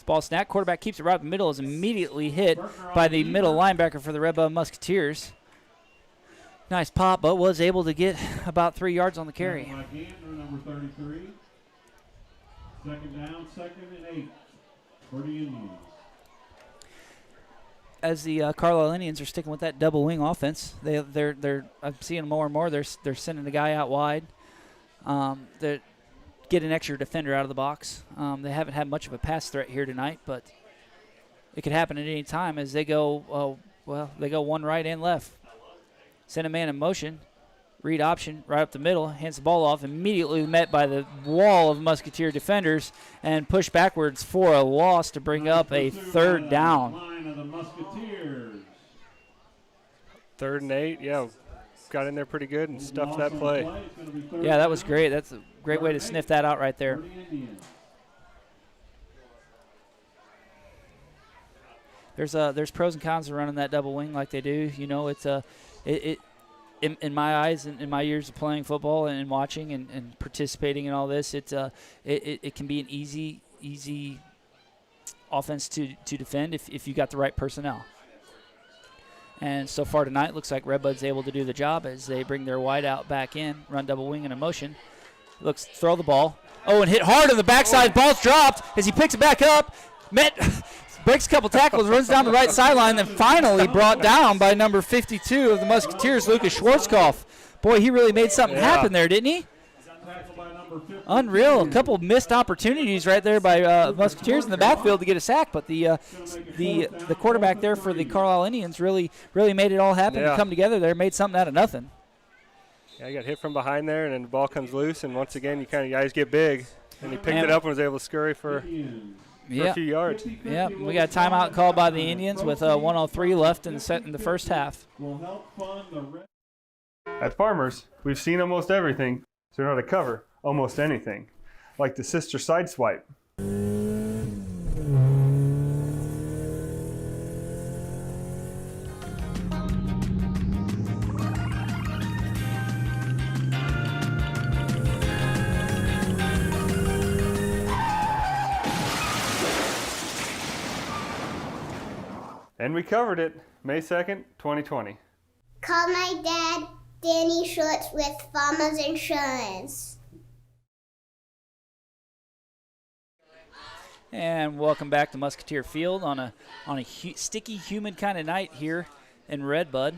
Speaker 5: Ball snap, quarterback keeps it right in the middle, is immediately hit by the middle linebacker for the Redbud Musketeers. Nice pop, but was able to get about 3 yards on the carry.
Speaker 8: Number 33. 2nd down, 2nd and 8 for the Indians.
Speaker 5: As the Carlyle Indians are sticking with that double wing offense, they're I'm seeing more and more. They're sending the guy out wide. They're get an extra defender out of the box. They haven't had much of a pass threat here tonight, but it could happen at any time as they go, they go one right and left. Send a man in motion, read option, right up the middle, hands the ball off, immediately met by the wall of Musketeer defenders and pushed backwards for a loss to bring up a 3rd down.
Speaker 6: 3rd and 8, yeah. Got in there pretty good and stuffed that play.
Speaker 5: Yeah, that was great. That's a great way to sniff that out right there. There's pros and cons to running that double wing like they do. You know, it's in my eyes and in my years of playing football and watching and participating in all this, it can be an easy offense to defend if you got the right personnel. And so far tonight, looks like Redbud's able to do the job as they bring their wide out back in, run double wing in a motion. Looks to throw the ball. Oh, and hit hard on the backside. Ball's dropped as he picks it back up. Breaks a couple tackles, runs down the right sideline, then finally brought down by number 52 of the Musketeers, Lucas Schwarzkopf. Boy, he really made something happen there, didn't he? Unreal. A couple missed opportunities right there by Musketeers in the backfield to get a sack, but the quarterback there for the Carlyle Indians really made it all happen and come together there, made something out of nothing.
Speaker 6: Yeah, he got hit from behind there, and then the ball comes loose, and once again, you guys get big, and he picked it up and was able to scurry for a few yards.
Speaker 5: Yeah, we got a timeout called by the Indians with 1:03 left in the first half.
Speaker 6: At Farmers, we've seen almost everything, so we know how to cover almost anything, like the SISR side swipe. And we covered it May 2nd, 2020.
Speaker 7: Call my dad, Danny Schultz with Farmers Insurance.
Speaker 5: And welcome back to Musketeer Field on a sticky, humid kind of night here in Redbud.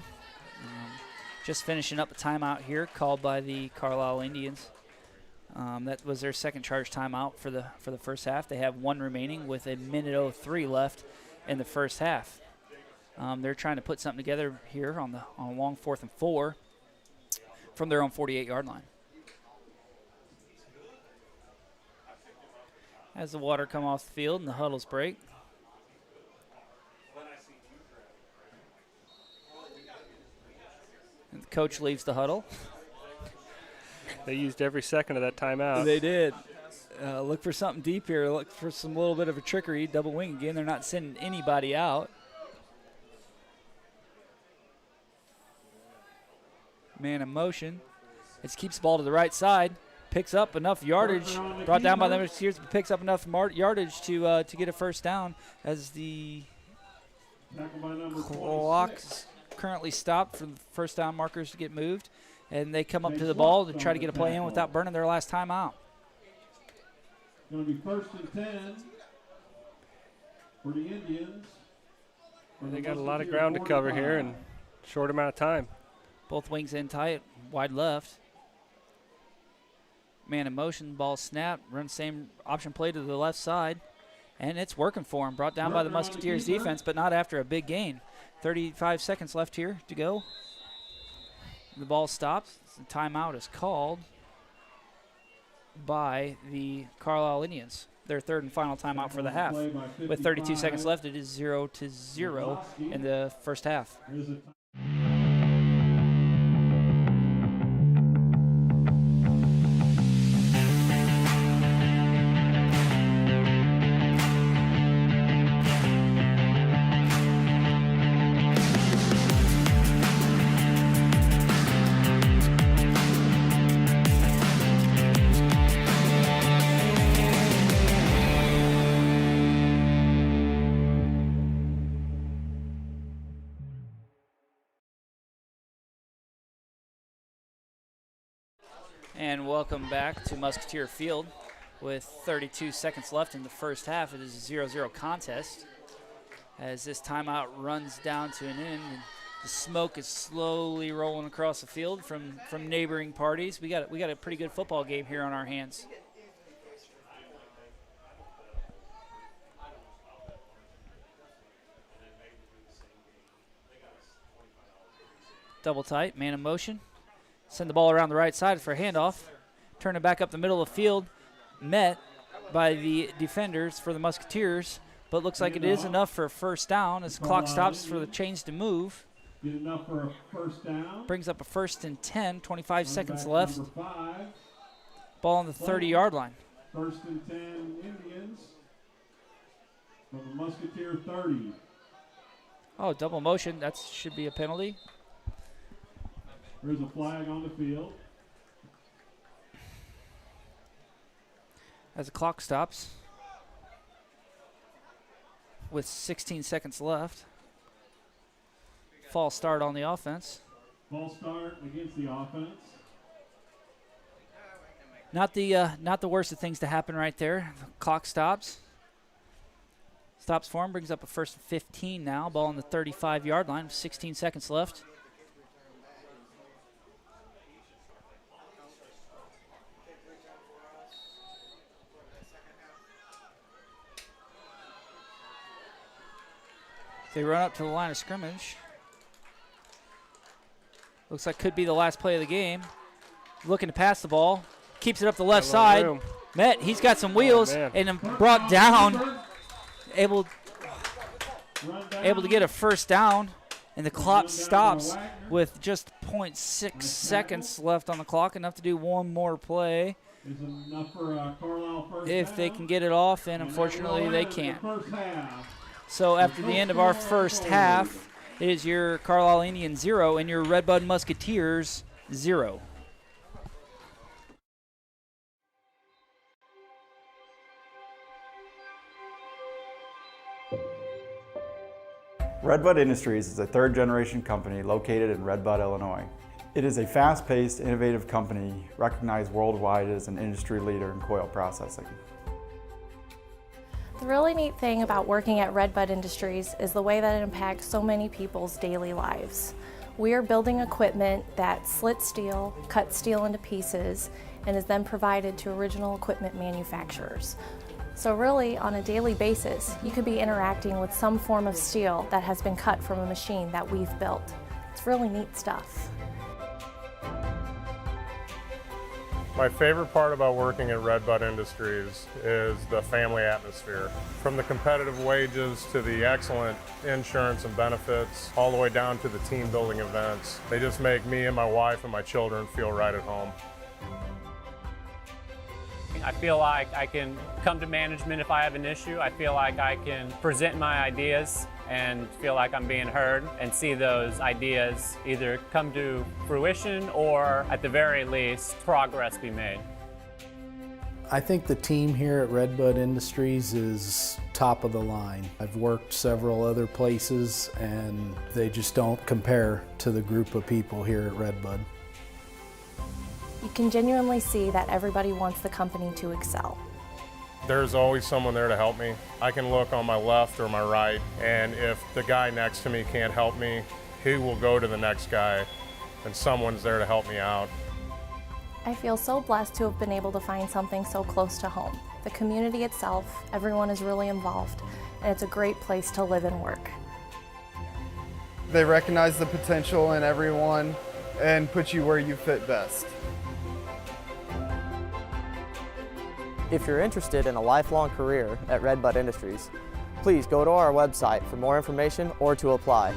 Speaker 5: Just finishing up a timeout here called by the Carlyle Indians. That was their second charge timeout for the first half. They have one remaining with 1:03 left in the first half. They're trying to put something together here on a long 4th and 4 from their own 48-yard line. As the water come off the field and the huddles break. And the coach leaves the huddle.
Speaker 6: They used every second of that timeout.
Speaker 5: They did. Look for something deep here. Look for some little bit of a trickery. Double wing again. They're not sending anybody out. Man in motion. It keeps the ball to the right side. Picks up enough yardage. Brought down by the Musketeers, but picks up enough yardage to get a first down as the clock's currently stopped for the first down markers to get moved. And they come up to the ball to try to get a play in without burning their last time out.
Speaker 8: Going to be 1st and 10 for the Indians.
Speaker 6: They got a lot of ground to cover here in a short amount of time.
Speaker 5: Both wings in tight, wide left. Man in motion, ball snap, run same option play to the left side. And it's working for him. Brought down by the Musketeers defense, but not after a big gain. 35 seconds left here to go. The ball stops. The timeout is called by the Carlyle Indians. Their third and final timeout for the half. With 32 seconds left, it is 0-0 in the first half. And welcome back to Musketeer Field. With 32 seconds left in the first half, it is a 0-0 contest. As this timeout runs down to an end, and the smoke is slowly rolling across the field from neighboring parties. We got a pretty good football game here on our hands. Double tight, man in motion. Send the ball around the right side for a handoff. Turn it back up the middle of the field. Met by the defenders for the Musketeers, but looks like it is enough for a first down as the clock stops for the chains to move.
Speaker 8: Good enough for a first down.
Speaker 5: Brings up a 1st and 10, 25 seconds left. Ball on the 30-yard line.
Speaker 8: 1st and 10 Indians from the Musketeer 30.
Speaker 5: Oh, double motion. That should be a penalty.
Speaker 8: There's a flag on the field.
Speaker 5: As the clock stops with 16 seconds left. False start on the offense.
Speaker 8: False start against the offense.
Speaker 5: Not the worst of things to happen right there. The clock stops. Stops for him, brings up a 1st and 15 now. Ball on the 35-yard line, 16 seconds left. They run up to the line of scrimmage. Looks like could be the last play of the game. Looking to pass the ball. Keeps it up the left side.
Speaker 6: Room.
Speaker 5: Met, he's got some wheels and brought down. Able to get a first down. And the clock stops with just 0.6 seconds left on the clock. Enough to do one more play. If they can get it off, and unfortunately they can't. So after the end of our first half, it is your Carlyle Indians 0 and your Redbud Musketeers 0.
Speaker 11: Redbud Industries is a third-generation company located in Redbud, Illinois. It is a fast-paced, innovative company recognized worldwide as an industry leader in coil processing.
Speaker 12: The really neat thing about working at Redbud Industries is the way that it impacts so many people's daily lives. We are building equipment that slits steel, cuts steel into pieces, and is then provided to original equipment manufacturers. So really, on a daily basis, you could be interacting with some form of steel that has been cut from a machine that we've built. It's really neat stuff.
Speaker 13: My favorite part about working at Redbud Industries is the family atmosphere. From the competitive wages to the excellent insurance and benefits, all the way down to the team building events. They just make me and my wife and my children feel right at home.
Speaker 14: I feel like I can come to management if I have an issue. I feel like I can present my ideas and feel like I'm being heard and see those ideas either come to fruition or, at the very least, progress be made.
Speaker 15: I think the team here at Redbud Industries is top of the line. I've worked several other places and they just don't compare to the group of people here at Redbud.
Speaker 12: You can genuinely see that everybody wants the company to excel.
Speaker 13: There's always someone there to help me. I can look on my left or my right, and if the guy next to me can't help me, he will go to the next guy, and someone's there to help me out.
Speaker 12: I feel so blessed to have been able to find something so close to home. The community itself, everyone is really involved, and it's a great place to live and work.
Speaker 16: They recognize the potential in everyone and put you where you fit best.
Speaker 17: If you're interested in a lifelong career at Redbud Industries, please go to our website for more information or to apply.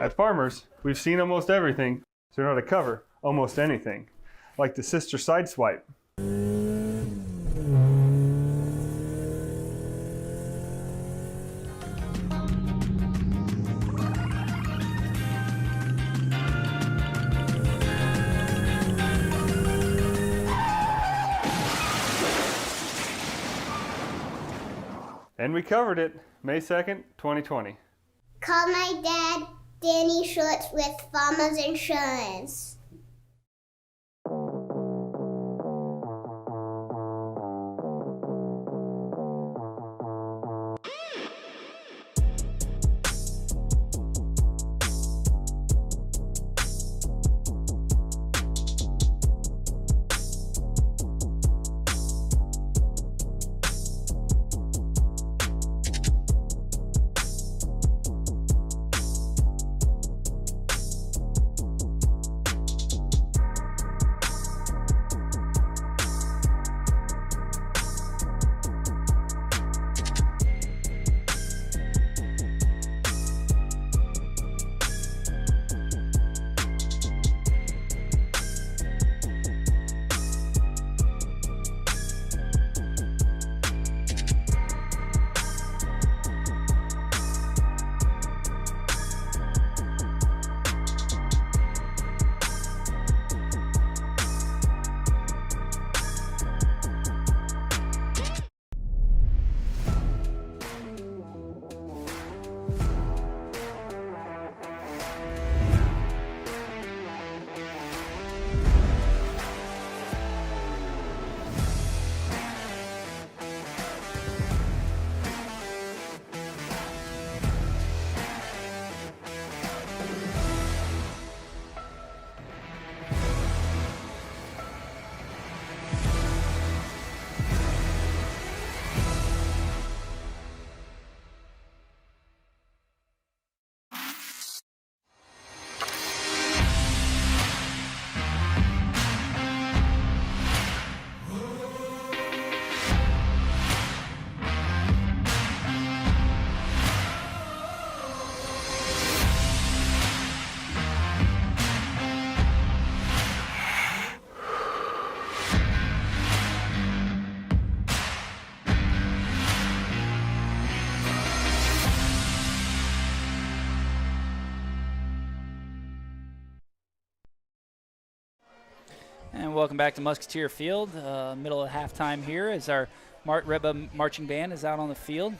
Speaker 6: At Farmers, we've seen almost everything, so we know how to cover almost anything, like the SISR side swipe. And we covered it May 2nd, 2020.
Speaker 7: Call my dad, Danny Schultz with Farmers Insurance.
Speaker 5: And welcome back to Musketeer Field. Middle of halftime here as our Redbud marching band is out on the field,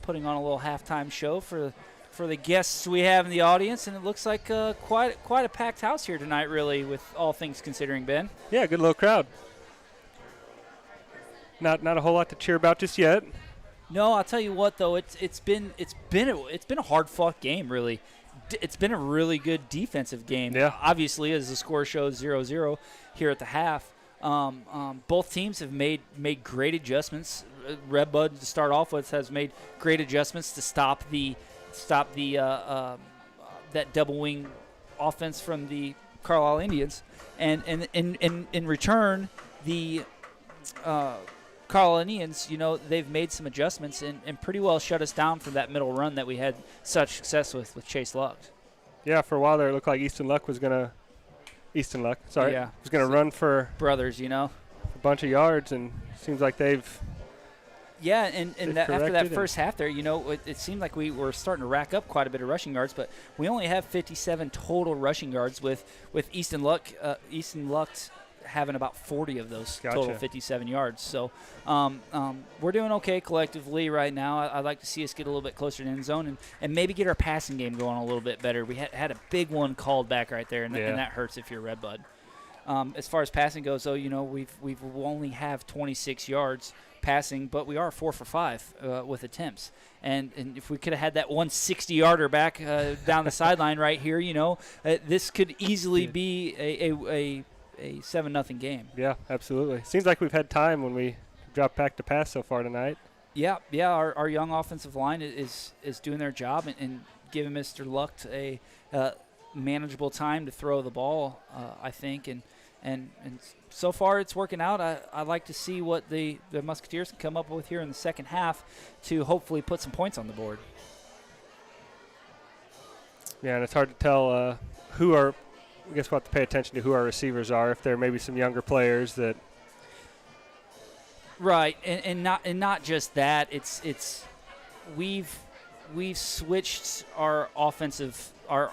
Speaker 5: putting on a little halftime show for the guests we have in the audience. And it looks like quite a packed house here tonight, really, with all things considering, Ben.
Speaker 6: Yeah, good little crowd. Not a whole lot to cheer about just yet.
Speaker 5: No, I'll tell you what though, it's been a hard fought game, really. it's been a really good defensive game.
Speaker 6: Yeah.
Speaker 5: Obviously, as the score shows 0-0 here at the half, both teams have made great adjustments. Red Bud, to start off with, has made great adjustments to stop the that double wing offense from the Carlyle Indians, and in return, the Carlyle Indians, they've made some adjustments and pretty well shut us down from that middle run that we had such success with Chase Luck.
Speaker 6: Yeah, for a while there, it looked like Easton Luck was gonna run for
Speaker 5: brothers,
Speaker 6: a bunch of yards, and seems like they've.
Speaker 5: Yeah, and after that first half there, it seemed like we were starting to rack up quite a bit of rushing yards, but we only have 57 total rushing yards with Easton Luck having about 40 of those total 57 yards. So we're doing okay collectively right now. I'd like to see us get a little bit closer to the end zone and maybe get our passing game going a little bit better. We had a big one called back right there, and that hurts if you're Red Bud. As far as passing goes, though, we've only have 26 yards passing, but we are 4 for 5 with attempts. And if we could have had that 160-yarder back down the sideline right here, this could easily be a 7-0 game.
Speaker 6: Yeah, absolutely. Seems like we've had time when we dropped back to pass so far tonight.
Speaker 5: Yeah. Our young offensive line is doing their job and giving Mr. Luck a manageable time to throw the ball, I think, and so far it's working out. I'd like to see what the Musketeers can come up with here in the second half to hopefully put some points on the board.
Speaker 6: Yeah, and it's hard to tell we'll have to pay attention to who our receivers are, if there may be some younger players that.
Speaker 5: Right, and not just that. It's we've switched our offensive, our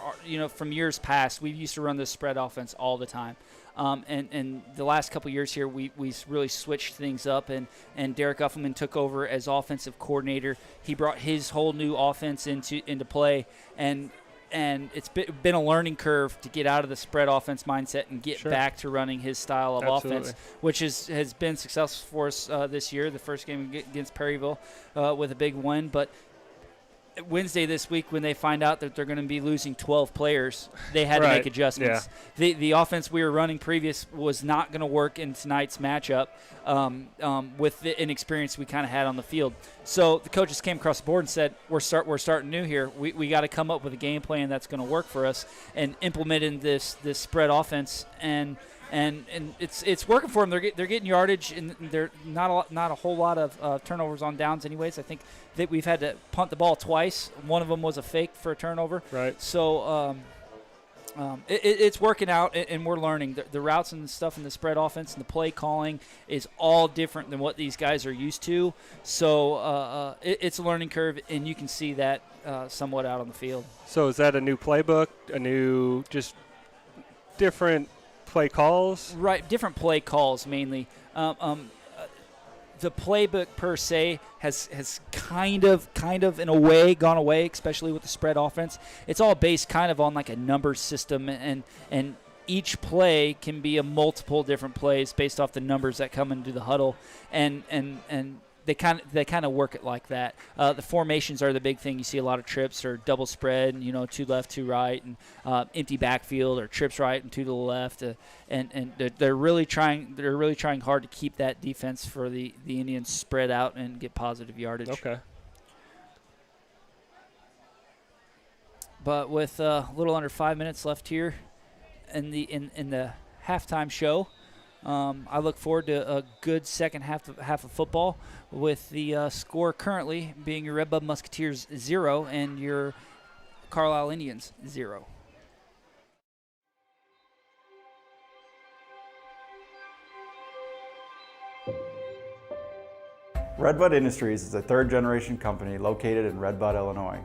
Speaker 5: from years past. We used to run the spread offense all the time. And the last couple of years here, we really switched things up, and Derek Uffelman took over as offensive coordinator. He brought his whole new offense into play, and it's been a learning curve to get out of the spread offense mindset and get back to running his style of offense, which has been successful for us this year. The first game against Perryville with a big win, but Wednesday this week, when they find out that they're going to be losing 12 players, they had to make adjustments.
Speaker 6: Yeah.
Speaker 5: The offense we were running previous was not going to work in tonight's matchup with the inexperience we kind of had on the field. So the coaches came across the board and said, we're starting new here. We got to come up with a game plan that's going to work for us and implementing this spread offense, and it's working for them. They're getting yardage, and they're not a whole lot of turnovers on downs anyways. I think that we've had to punt the ball twice. One of them was a fake for a turnover.
Speaker 6: Right.
Speaker 5: So it's working out, and we're learning. The routes and the stuff in the spread offense and the play calling is all different than what these guys are used to. So it's a learning curve, and you can see that somewhat out on the field.
Speaker 6: So is that a new playbook, a new just different play calls?
Speaker 5: Right, different play calls mainly. The playbook per se has kind of in a way gone away, especially with the spread offense. It's all based kind of on like a number system, and each play can be a multiple different plays based off the numbers that come into the huddle, and they kind of work it like that. The formations are the big thing. You see a lot of trips or double spread, and 2 left, 2 right, and empty backfield, or trips right and 2 to the left. And they're really trying hard to keep that defense for the Indians spread out and get positive yardage.
Speaker 6: Okay.
Speaker 5: But with a little under 5 minutes left here in the halftime show, I look forward to a good second half of football, with the score currently being your Red Bud Musketeers 0 and your Carlyle Indians 0.
Speaker 11: Red Bud Industries is a third-generation company located in Red Bud, Illinois.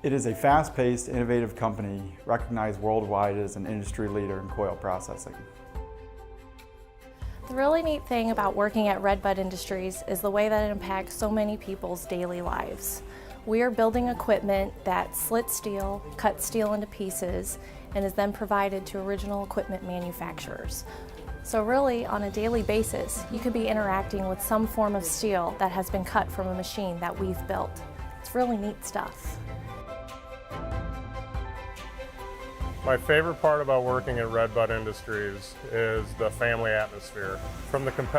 Speaker 11: It is a fast-paced, innovative company recognized worldwide as an industry leader in coil processing.
Speaker 12: The really neat thing about working at Red Bud Industries is the way that it impacts so many people's daily lives. We are building equipment that slits steel, cuts steel into pieces, and is then provided to original equipment manufacturers. So really, on a daily basis, you could be interacting with some form of steel that has been cut from a machine that we've built. It's really neat stuff.
Speaker 13: My favorite part about working at Redbud Industries is the family atmosphere. From the competitive